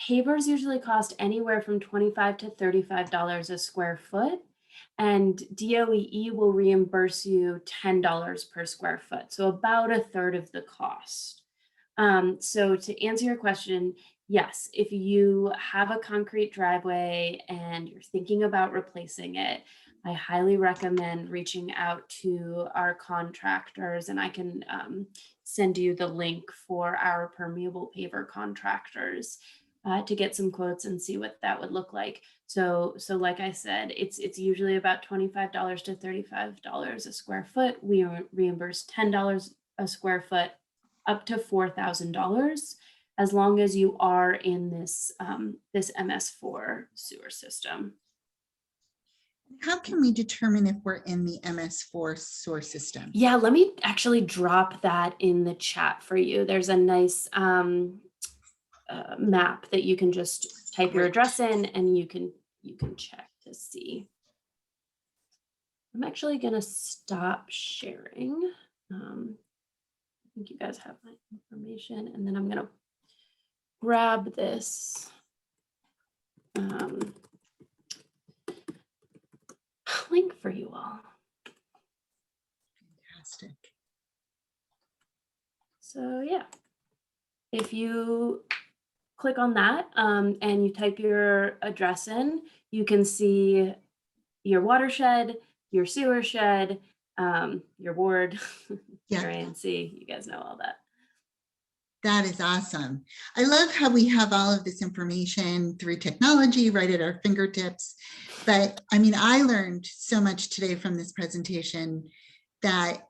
pavers usually cost anywhere from $25 to $35 a square foot, and DOEE will reimburse you $10 per square foot, so about a third of the cost. So to answer your question, yes, if you have a concrete driveway and you're thinking about replacing it, I highly recommend reaching out to our contractors, and I can send you the link for our permeable paver contractors to get some quotes and see what that would look like. So like I said, it's usually about $25 to $35 a square foot. We reimburse $10 a square foot up to $4,000 as long as you are in this this MS4 sewer system. How can we determine if we're in the MS4 sewer system? Yeah, let me actually drop that in the chat for you. There's a nice map that you can just type your address in and you can check to see. I'm actually gonna stop sharing. I think you guys have my information, and then I'm gonna grab this link for you all. Fantastic. So yeah, if you click on that and you type your address in, you can see your watershed, your sewer shed, your ward, your ANC, you guys know all that. That is awesome. I love how we have all of this information through technology right at our fingertips. But I mean, I learned so much today from this presentation that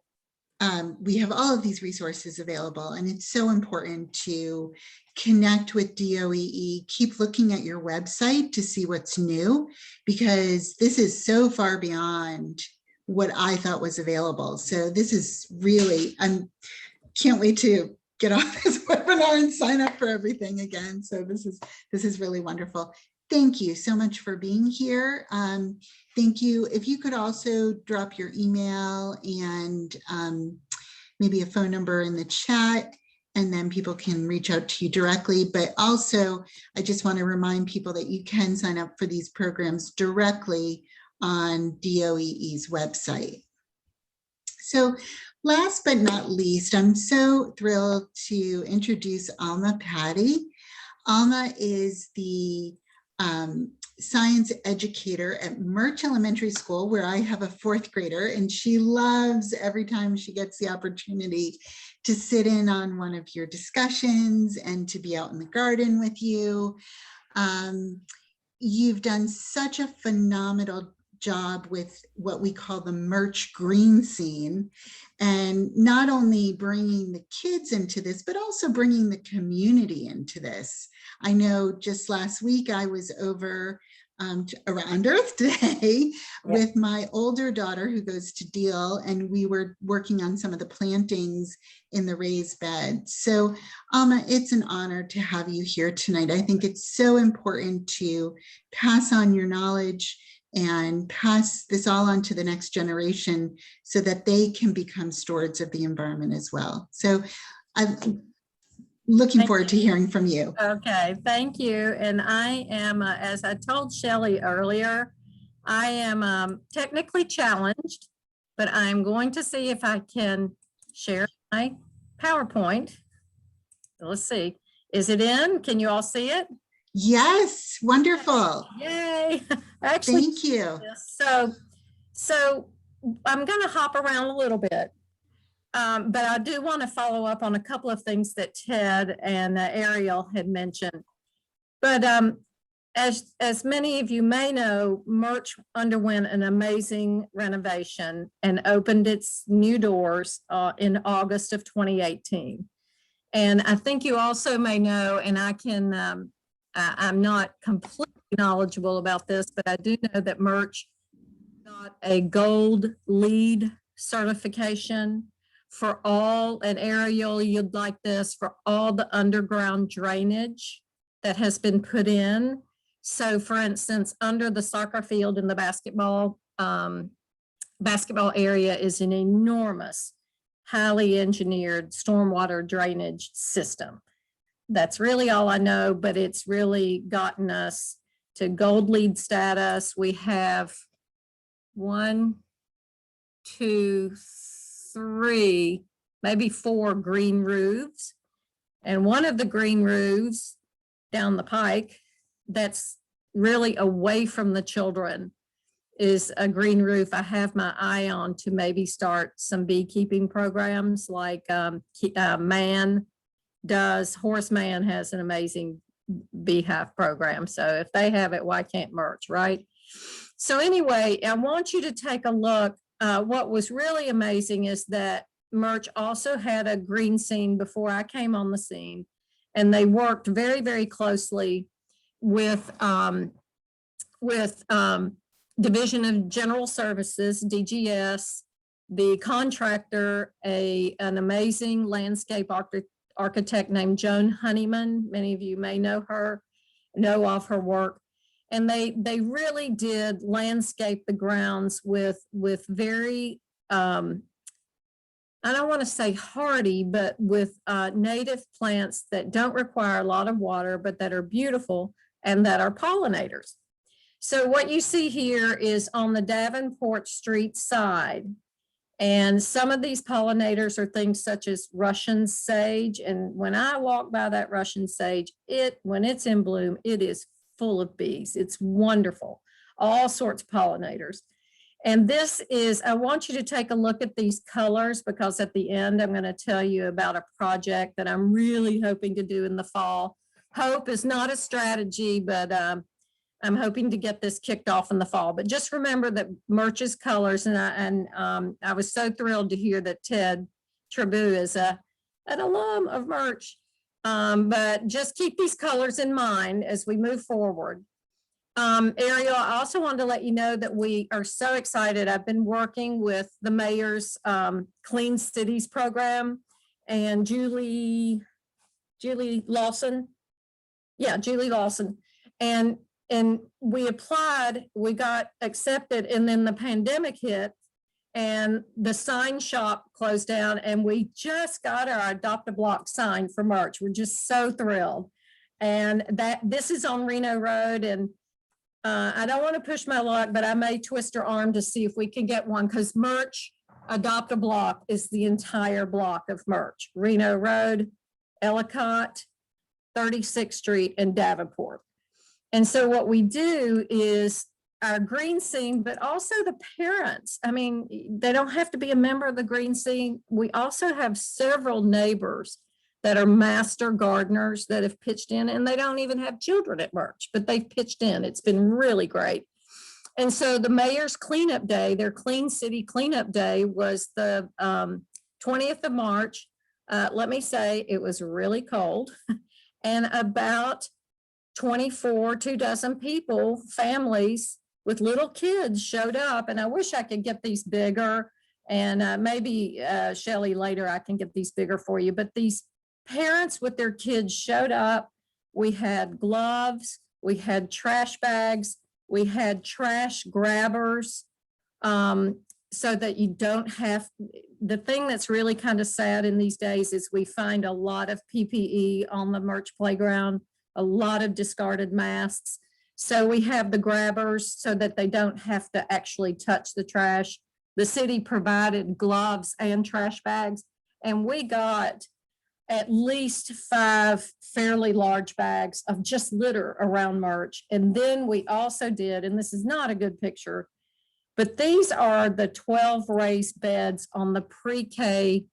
we have all of these resources available, and it's so important to connect with DOEE, keep looking at your website to see what's new, because this is so far beyond what I thought was available. So this is really, can't wait to get off this webinar and sign up for everything again. So this is really wonderful. Thank you so much for being here. Thank you. If you could also drop your email and maybe a phone number in the chat, and then people can reach out to you directly. But also, I just want to remind people that you can sign up for these programs directly on DOEE's website. So last but not least, I'm so thrilled to introduce Alma Paty. Alma is the science educator at Murch Elementary School, where I have a 4th grader, and she loves every time she gets the opportunity to sit in on one of your discussions and to be out in the garden with you. You've done such a phenomenal job with what we call the Murch green scene, and not only bringing the kids into this, but also bringing the community into this. I know just last week I was over around Earth Day with my older daughter who goes to Deal, and we were working on some of the plantings in the raised bed. So Alma, it's an honor to have you here tonight. I think it's so important to pass on your knowledge and pass this all on to the next generation so that they can become stewards of the environment as well. So I'm looking forward to hearing from you. Okay, thank you. And I am, as I told Shelley earlier, I am technically challenged, but I'm going to see if I can share my PowerPoint. Let's see. Is it in? Can you all see it? Yes, wonderful. Yay. Actually, Thank you. so I'm going to hop around a little bit. But I do want to follow up on a couple of things that Ted and Arielle had mentioned. But as many of you may know, Murch underwent an amazing renovation and opened its new doors in August of 2018. And I think you also may know, and I'm not completely knowledgeable about this, but I do know that Murch got a gold LEED certification for all, and Arielle, you'd like this, for all the underground drainage that has been put in. So for instance, under the soccer field in the basketball area is an enormous, highly engineered stormwater drainage system. That's really all I know, but it's really gotten us to gold LEED status. We have 1, 2, 3, maybe 4 green roofs. And one of the green roofs down the pike that's really away from the children is a green roof I have my eye on to maybe start some beekeeping programs like Man does. Horace Mann has an amazing beehive program. So if they have it, why can't Murch, right? So anyway, I want you to take a look. What was really amazing is that Murch also had a green scene before I came on the scene, and they worked very, very closely with Division of General Services, DGS, the contractor, an amazing landscape architect named Joan Honeyman. Many of you may know of her work. And they really did landscape the grounds with very, I don't want to say hardy, but with native plants that don't require a lot of water, but that are beautiful and that are pollinators. So what you see here is on the Davenport Street side. And some of these pollinators are things such as Russian sage. And when I walk by that Russian sage, when it's in bloom, it is full of bees. It's wonderful, all sorts of pollinators. And this is, I want you to take a look at these colors, because at the end, I'm going to tell you about a project that I'm really hoping to do in the fall. Hope is not a strategy, but I'm hoping to get this kicked off in the fall. But just remember that Murch's colors, and I was so thrilled to hear that Ted Trabue is an alum of Murch. But just keep these colors in mind as we move forward. Arielle, I also wanted to let you know that we are so excited. I've been working with the mayor's Clean Cities program, and Julie Lawson. Yeah, Julie Lawson. And we applied, we got accepted, and then the pandemic hit and the sign shop closed down, and we just got our Adopt a Block sign for Murch. We're just so thrilled. And this is on Reno Road, and I don't want to push my luck, but I may twist her arm to see if we can get one, because Murch Adopt a Block is the entire block of Murch. Reno Road, Ellicott, 36th Street, and Davenport. And so what we do is our green scene, but also the parents. I mean, they don't have to be a member of the green scene. We also have several neighbors that are master gardeners that have pitched in, and they don't even have children at Murch, but they've pitched in. It's been really great. And so the mayor's cleanup day, their Clean City Cleanup Day, was the 20th of March. Let me say, it was really cold, and about 2 dozen people, families with little kids showed up. And I wish I could get these bigger, and maybe Shelley, later I can get these bigger for you. But these parents with their kids showed up. We had gloves, we had trash bags, we had trash grabbers, so that you don't have, the thing that's really kind of sad in these days is we find a lot of PPE on the Murch playground, a lot of discarded masks. So we have the grabbers so that they don't have to actually touch the trash. The city provided gloves and trash bags, and we got at least 5 fairly large bags of just litter around Murch. And then we also did, and this is not a good picture, but these are the 12 raised beds on the pre-K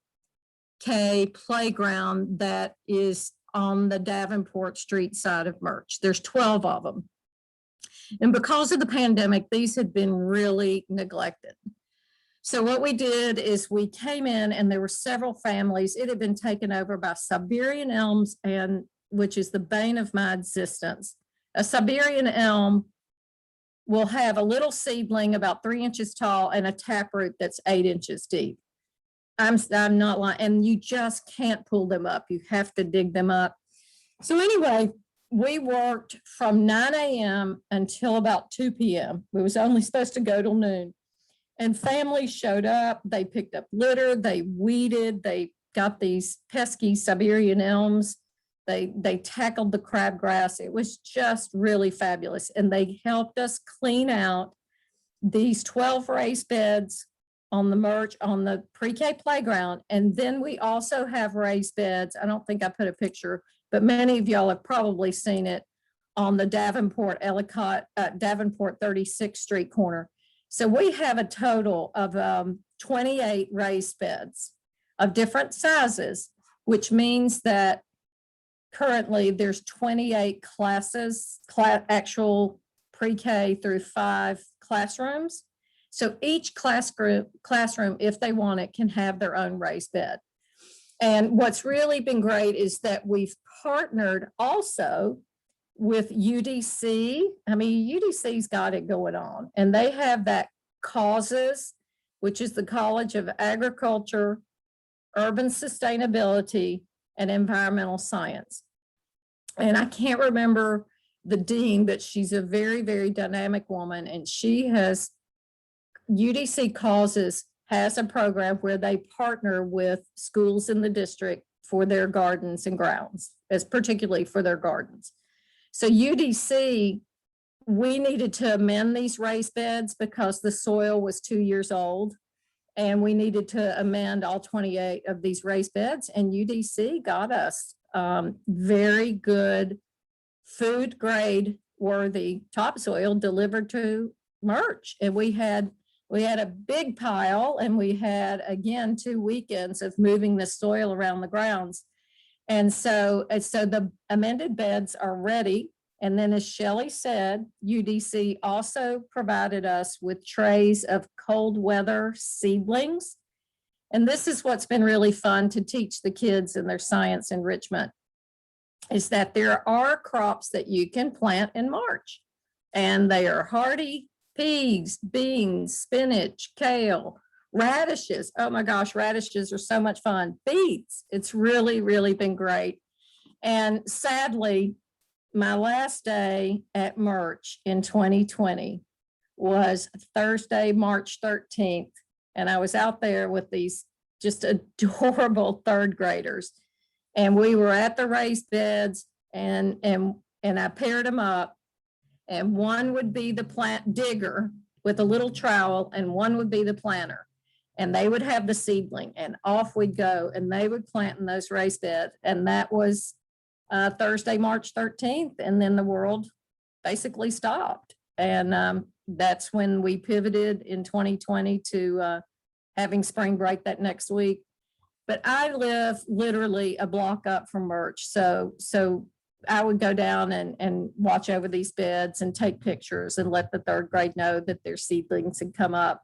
playground that is on the Davenport Street side of Murch. There's 12 of them. And because of the pandemic, these had been really neglected. So what we did is we came in, and there were several families. It had been taken over by Siberian elms, and which is the bane of my existence. A Siberian elm will have a little seedling about 3 inches tall and a taproot that's 8 inches deep. I'm not lying, and you just can't pull them up. You have to dig them up. So anyway, we worked from 9 a.m. until about 2 p.m. We was only supposed to go till noon. And families showed up, they picked up litter, they weeded, they got these pesky Siberian elms, they tackled the crabgrass. It was just really fabulous. And they helped us clean out these 12 raised beds on the Murch, on the pre-K playground. And then we also have raised beds. I don't think I put a picture, but many of y'all have probably seen it on the Davenport 36th Street corner. So we have a total of 28 raised beds of different sizes, which means that currently there's 28 classes, actual pre-K through 5 classrooms. So each classroom, if they want it, can have their own raised bed. And what's really been great is that we've partnered also with UDC. I mean, UDC's got it going on, and they have that CAUSES, which is the College of Agriculture, Urban Sustainability, and Environmental Science. And I can't remember the dean, but she's a very, very dynamic woman, and she has, UDC CAUSES has a program where they partner with schools in the district for their gardens and grounds, as particularly for their gardens. So UDC, we needed to amend these raised beds because the soil was 2 years old, and we needed to amend all 28 of these raised beds, and UDC got us very good food grade worthy topsoil delivered to Murch. And we had a big pile, and we had, again, 2 weekends of moving the soil around the grounds. And so the amended beds are ready. And then, as Shelley said, UDC also provided us with trays of cold weather seedlings. And this is what's been really fun to teach the kids in their science enrichment, is that there are crops that you can plant in March, and they are hardy: peas, beans, spinach, kale, radishes. Oh my gosh, radishes are so much fun. Beets. It's really, really been great. And sadly, my last day at Murch in 2020 was Thursday, March 13th. And I was out there with these just adorable 3rd graders. And we were at the raised beds, and I paired them up. And one would be the plant digger with a little trowel, and one would be the planter. And they would have the seedling, and off we'd go, and they would plant in those raised beds. And that was Thursday, March 13th. And then the world basically stopped. And that's when we pivoted in 2020 to having spring break that next week. But I live literally a block up from Murch. So I would go down and watch over these beds and take pictures and let the third grade know that their seedlings had come up.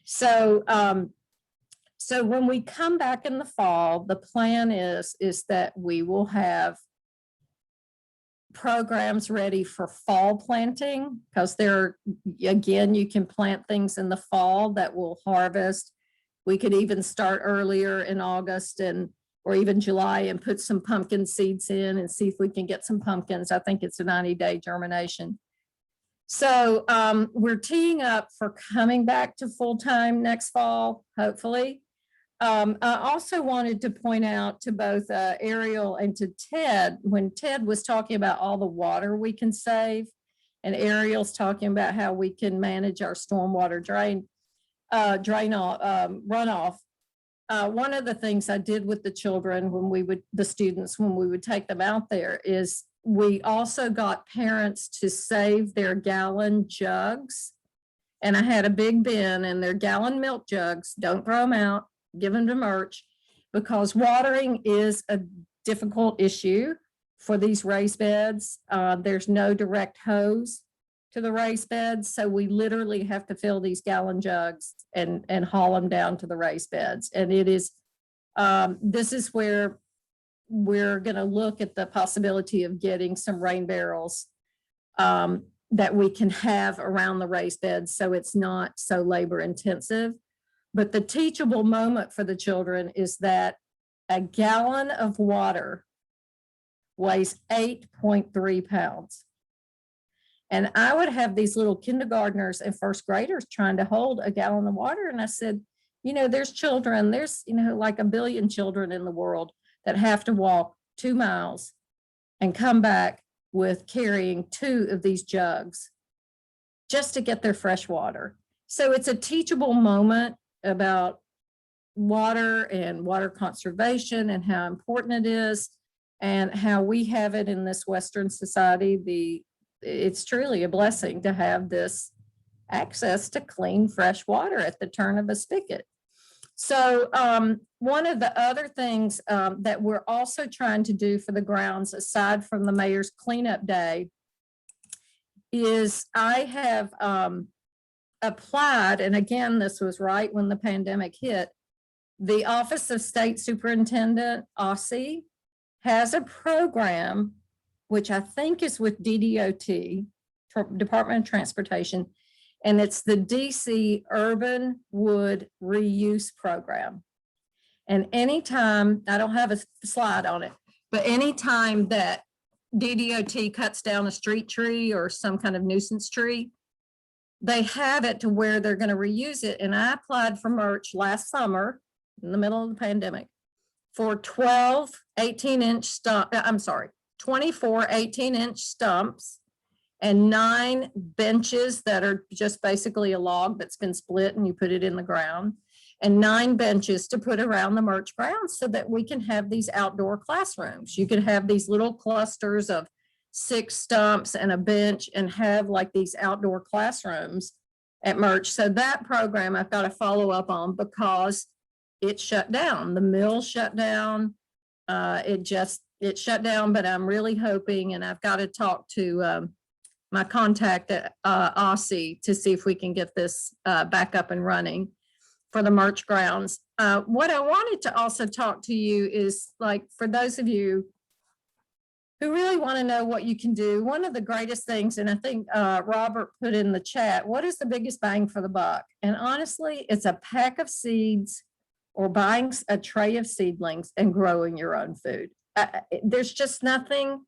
So when we come back in the fall, the plan is that we will have programs ready for fall planting, because again, you can plant things in the fall that will harvest. We could even start earlier in August or even July and put some pumpkin seeds in and see if we can get some pumpkins. I think it's a 90-day germination. So we're teeing up for coming back to full-time next fall, hopefully. I also wanted to point out to both Arielle and to Ted, when Ted was talking about all the water we can save, and Arielle's talking about how we can manage our stormwater runoff. One of the things I did with the children when we would take them out there is we also got parents to save their gallon jugs. And I had a big bin and their gallon milk jugs, don't throw them out, give them to Murch, because watering is a difficult issue for these raised beds. There's no direct hose to the raised beds, so we literally have to fill these gallon jugs and haul them down to the raised beds. And it is, this is where we're going to look at the possibility of getting some rain barrels that we can have around the raised beds, so it's not so labor intensive. But the teachable moment for the children is that a gallon of water weighs 8.3 pounds. And I would have these little kindergartners and first graders trying to hold a gallon of water. And I said, there's children, there's, like 1 billion children in the world that have to walk 2 miles and come back with carrying 2 of these jugs just to get their fresh water. So it's a teachable moment about water and water conservation and how important it is and how we have it in this Western society. It's truly a blessing to have this access to clean, fresh water at the turn of a spigot. So one of the other things that we're also trying to do for the grounds, aside from the mayor's cleanup day, is I have applied, and again, this was right when the pandemic hit, the Office of State Superintendent, OSSI, has a program, which I think is with DDOT, Department of Transportation, and it's the DC Urban Wood Reuse Program. And anytime, I don't have a slide on it, but anytime that DDOT cuts down a street tree or some kind of nuisance tree, they have it to where they're going to reuse it. And I applied for Murch last summer in the middle of the pandemic for 24 18-inch stumps and 9 benches that are just basically a log that's been split and you put it in the ground, and 9 benches to put around the Murch grounds so that we can have these outdoor classrooms. You can have these little clusters of 6 stumps and a bench and have like these outdoor classrooms at Murch. So that program I've got to follow up on because it shut down. The mill shut down. It shut down, but I'm really hoping, and I've got to talk to my contact at OSSI to see if we can get this back up and running for the Murch grounds. What I wanted to also talk to you is, like, for those of you who really want to know what you can do, one of the greatest things, and I think Robert put in the chat, what is the biggest bang for the buck? And honestly, it's a pack of seeds or buying a tray of seedlings and growing your own food. There's just nothing,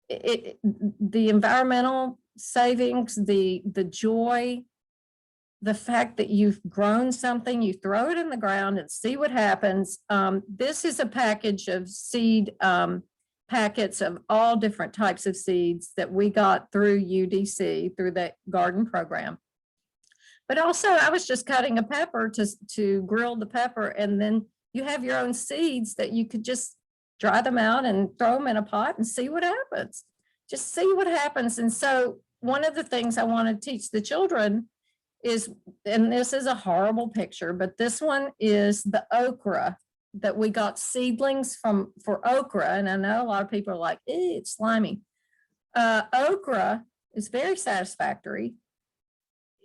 the environmental savings, the joy, the fact that you've grown something, you throw it in the ground and see what happens. This is a package of seed packets of all different types of seeds that we got through UDC, through that garden program. But also I was just cutting a pepper to grill the pepper, and then you have your own seeds that you could just dry them out and throw them in a pot and see what happens. just see what happens. And so one of the things I want to teach the children is, and this is a horrible picture, but this one is the okra that we got seedlings for okra. And I know a lot of people are like, it's slimy. Okra is very satisfactory.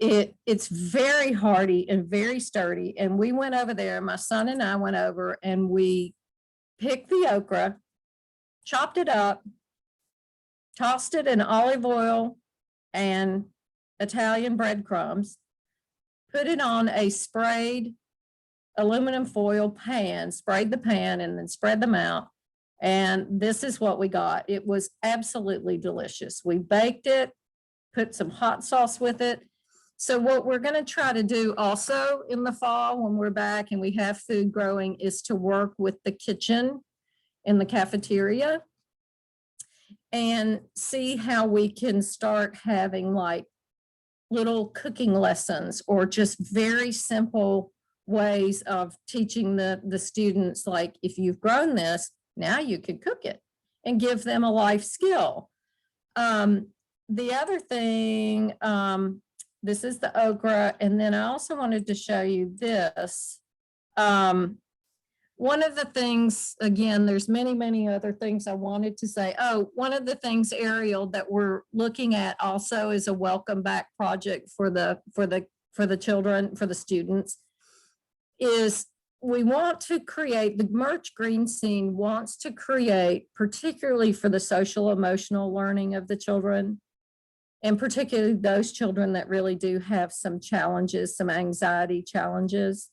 It's very hardy and very sturdy. And we went over there, my son and I went over and we picked the okra, chopped it up, tossed it in olive oil and Italian breadcrumbs, put it on a sprayed aluminum foil pan, sprayed the pan and then spread them out. And this is what we got. It was absolutely delicious. We baked it, put some hot sauce with it. So what we're going to try to do also in the fall when we're back and we have food growing is to work with the kitchen in the cafeteria and see how we can start having like little cooking lessons or just very simple ways of teaching the students, like if you've grown this, now you can cook it and give them a life skill. The other thing, this is the okra, and then I also wanted to show you this. One of the things, again, there's many other things I wanted to say. Oh, one of the things, Arielle, that we're looking at also is a welcome back project for the children, for the students, is we want to create, the Murch Green Scene wants to create, particularly for the social emotional learning of the children, and particularly those children that really do have some challenges, some anxiety challenges.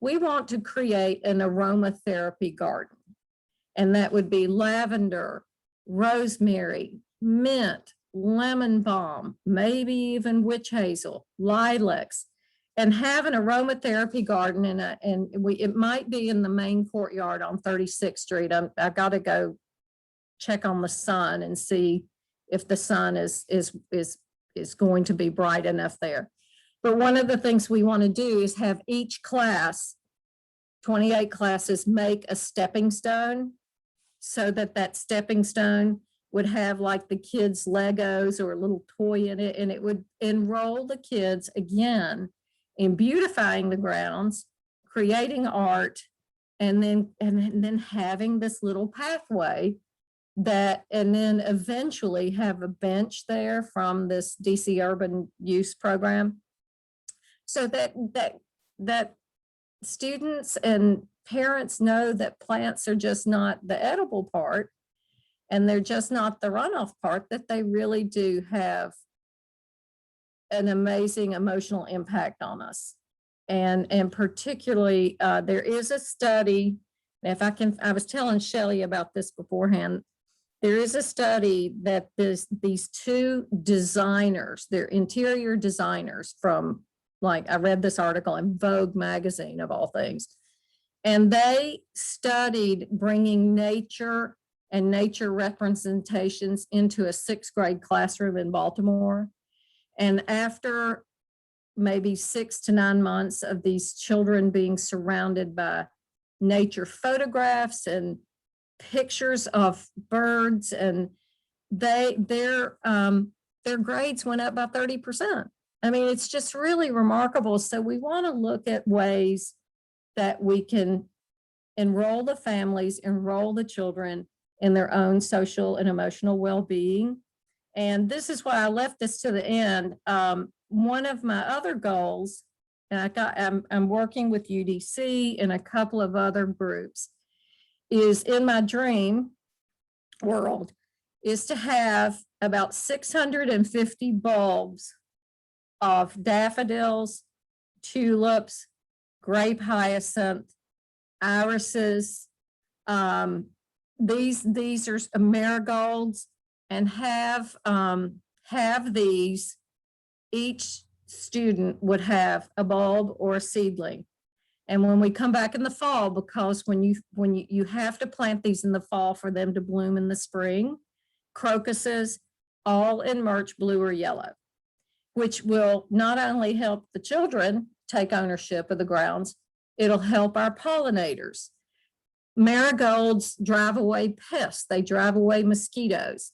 We want to create an aromatherapy garden, and that would be lavender, rosemary, mint, lemon balm, maybe even witch hazel, lilacs, and have an aromatherapy garden. It might be in the main courtyard on 36th Street. I got to go check on the sun and see if the sun is going to be bright enough there. But one of the things we want to do is have each class, 28 classes, make a stepping stone so that stepping stone would have like the kids' Legos or a little toy in it, and it would enroll the kids again in beautifying the grounds, creating art, and then having this little pathway and then eventually have a bench there from this DC Urban Use Program, so that students and parents know that plants are just not the edible part and they're just not the runoff part, that they really do have an amazing emotional impact on us. And particularly, there is a study, I was telling Shelley about this beforehand. There is a study that these two designers, they're interior designers from, like, I read this article in Vogue magazine of all things, and they studied bringing nature and nature representations into a 6th grade classroom in Baltimore. And after maybe 6 to 9 months of these children being surrounded by nature photographs and pictures of birds, and their grades went up by 30%. I mean, it's just really remarkable. So we want to look at ways that we can enroll the families, enroll the children in their own social and emotional well-being. And this is why I left this to the end. One of my other goals, and I'm working with UDC and a couple of other groups, is in my dream world, is to have about 650 bulbs of daffodils, tulips, grape hyacinth, irises. These are marigolds, and have these, each student would have a bulb or a seedling. And when we come back in the fall, because when you have to plant these in the fall for them to bloom in the spring, crocuses, all in Murch blue or yellow, which will not only help the children take ownership of the grounds, it'll help our pollinators. Marigolds drive away pests, they drive away mosquitoes.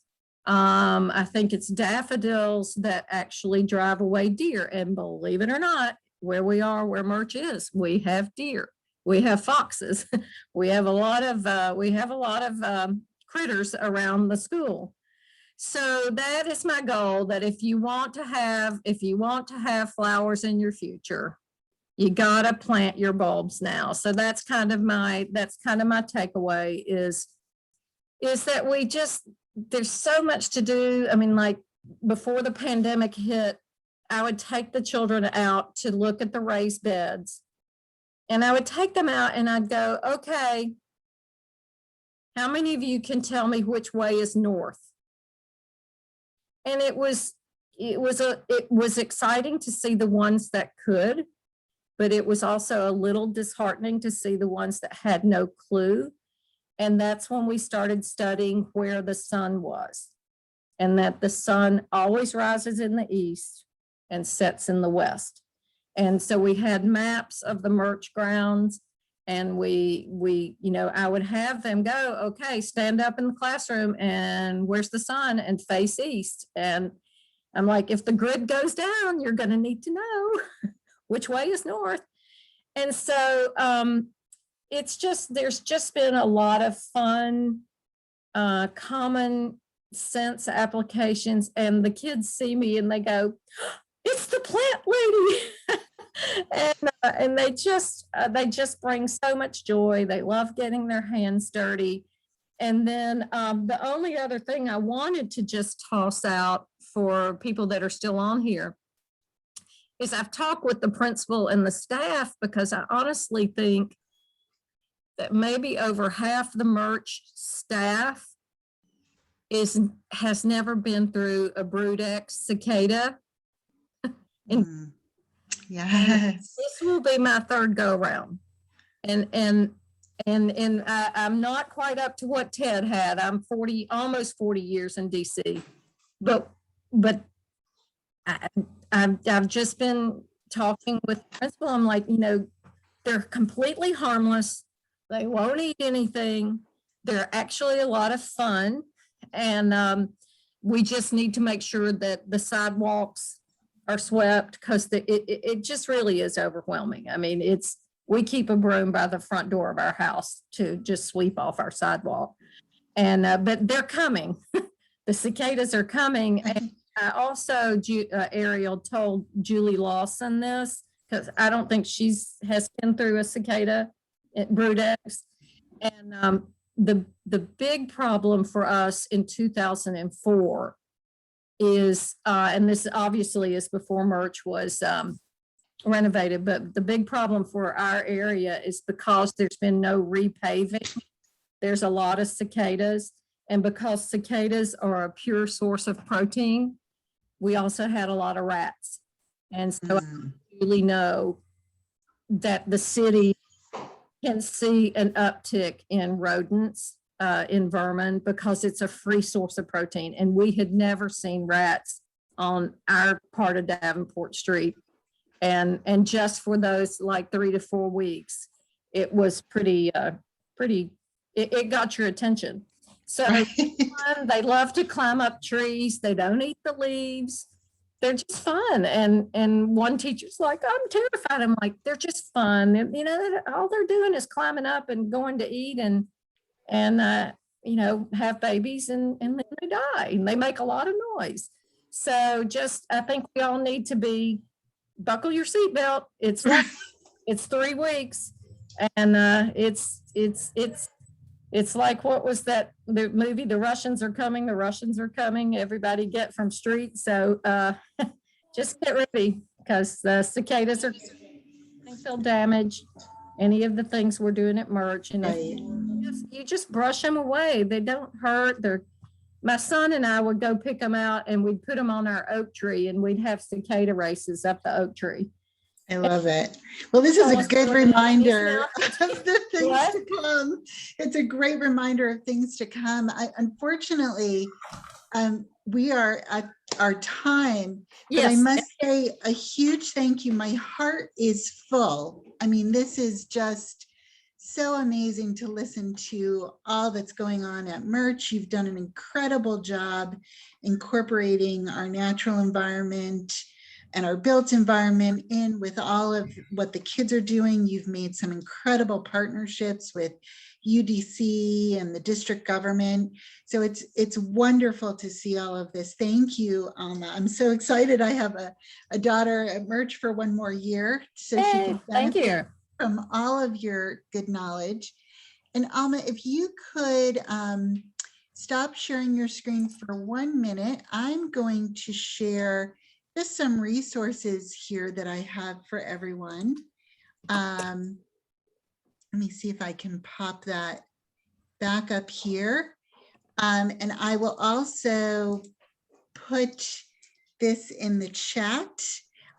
I think it's daffodils that actually drive away deer. And believe it or not, where we are, where Murch is, we have deer, we have foxes, we have a lot of critters around the school. So that is my goal, that if you want to have flowers in your future, you gotta plant your bulbs now. So that's kind of my takeaway is that there's so much to do. I mean, like before the pandemic hit, I would take the children out to look at the raised beds, and I would take them out and I'd go, okay, how many of you can tell me which way is north? And it was exciting to see the ones that could, but it was also a little disheartening to see the ones that had no clue. And that's when we started studying where the sun was, and that the sun always rises in the east and sets in the west. And so we had maps of the Murch grounds, and I would have them go, okay, stand up in the classroom and where's the sun, and face east. And I'm like, if the grid goes down, you're going to need to know which way is north. And so there's just been a lot of fun, common sense applications, and the kids see me and they go, it's the plant lady. And they just bring so much joy. They love getting their hands dirty. And then the only other thing I wanted to just toss out for people that are still on here is I've talked with the principal and the staff, because I honestly think that maybe over half the Murch staff has never been through a brood-X cicada. Yes. This will be my third go around. And I'm not quite up to what Ted had. I'm almost 40 years in DC, but I've just been talking with the principal. I'm like, they're completely harmless. They won't eat anything. They're actually a lot of fun. And we just need to make sure that the sidewalks are swept, because it just really is overwhelming. I mean, we keep a broom by the front door of our house to just sweep off our sidewalk. And but they're coming. The cicadas are coming. And I also, Arielle told Julie Lawson this, because I don't think has been through a cicada at brood-X. And the big problem for us in 2004 is, and this obviously is before Murch was renovated, but the big problem for our area is because there's been no repaving, there's a lot of cicadas. And because cicadas are a pure source of protein, we also had a lot of rats. And so I really know that the city can see an uptick in rodents, in vermin, because it's a free source of protein. And we had never seen rats on our part of Davenport Street. And just for those like 3 to 4 weeks, it was it got your attention. So they love to climb up trees. They don't eat the leaves. They're just fun. And one teacher's like, I'm terrified. I'm like, they're just fun. And, all they're doing is climbing up and going to eat and have babies, and then they die, and they make a lot of noise. So I think we all need to buckle your seatbelt. It's 3 weeks, and it's like, what was that, the movie, The Russians Are Coming, everybody get from street. So just get ready, because the cicadas are feel damage, any of the things we're doing at Murch. And you just brush them away. They don't hurt. My son and I would go pick them out, and we'd put them on our oak tree, and we'd have cicada races up the oak tree. I love it. Well, this is a good reminder of the things to come. It's a great reminder of things to come. Unfortunately, we are at our time, but I must say a huge thank you. My heart is full. I mean, this is just so amazing to listen to all that's going on at Murch. You've done an incredible job incorporating our natural environment and our built environment in with all of what the kids are doing. You've made some incredible partnerships with UDC and the district government. So it's wonderful to see all of this. Thank you, Alma. I'm so excited. I have a daughter at Murch for one more year, so she Hey, can thank benefit you. from all of your good knowledge. And Alma, if you could stop sharing your screen for 1 minute, I'm going to share just some resources here that I have for everyone. Let me see if I can pop that back up here. And I will also put this in the chat.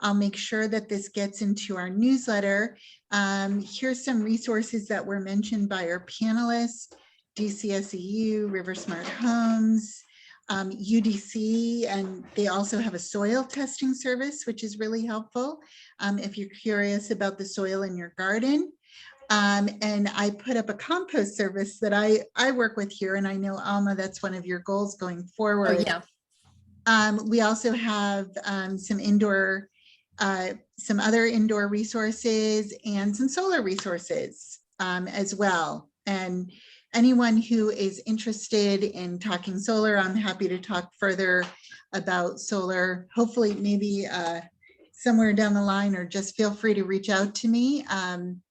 I'll make sure that this gets into our newsletter. Here's some resources that were mentioned by our panelists: DCSEU, RiverSmart Homes, UDC, and they also have a soil testing service, which is really helpful if you're curious about the soil in your garden. And I put up a compost service that I work with here, and I know, Alma, that's one of your goals going forward. Oh, yeah. We also have some other indoor resources and some solar resources as well. And anyone who is interested in talking solar, I'm happy to talk further about solar, hopefully maybe somewhere down the line, or just feel free to reach out to me. I'm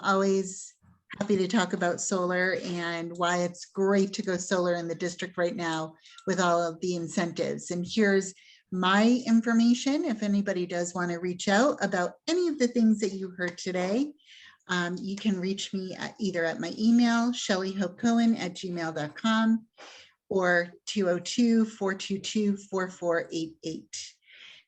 always happy to talk about solar and why it's great to go solar in the district right now with all of the incentives. And here's my information if anybody does want to reach out about any of the things that you heard today. You can reach me either at my email, shelleyhopecohen@gmail.com, or 202-422-4488.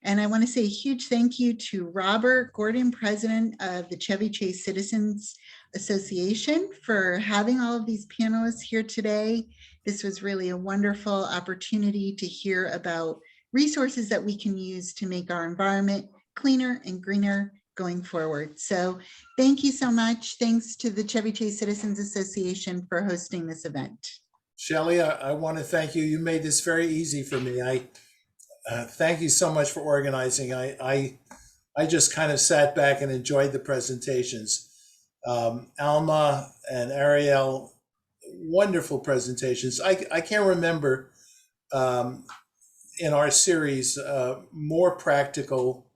And I want to say a huge thank you to Robert Gordon, president of the Chevy Chase Citizens Association, for having all of these panelists here today. This was really a wonderful opportunity to hear about resources that we can use to make our environment cleaner and greener going forward. So thank you so much. Thanks to the Chevy Chase Citizens Association for hosting this event. Shelley, I want to thank you. You made this very easy for me. Thank you so much for organizing. I just kind of sat back and enjoyed the presentations. Alma and Arielle, wonderful presentations. I can't remember in our series more practical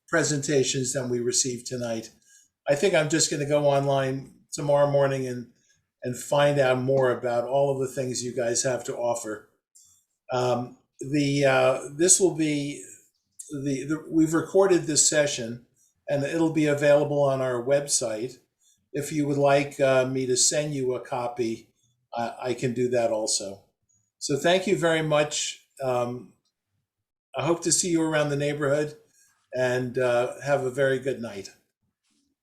presentations than we received tonight. I think I'm just going to go online tomorrow morning and find out more about all of the things you guys have to offer. This will be we've recorded this session, and it'll be available on our website. If you would like me to send you a copy, I can do that also. So thank you very much. I hope to see you around the neighborhood, and have a very good night.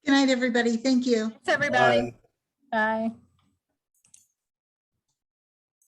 Good night, everybody. Thank you. Thanks, everybody. Bye. Bye.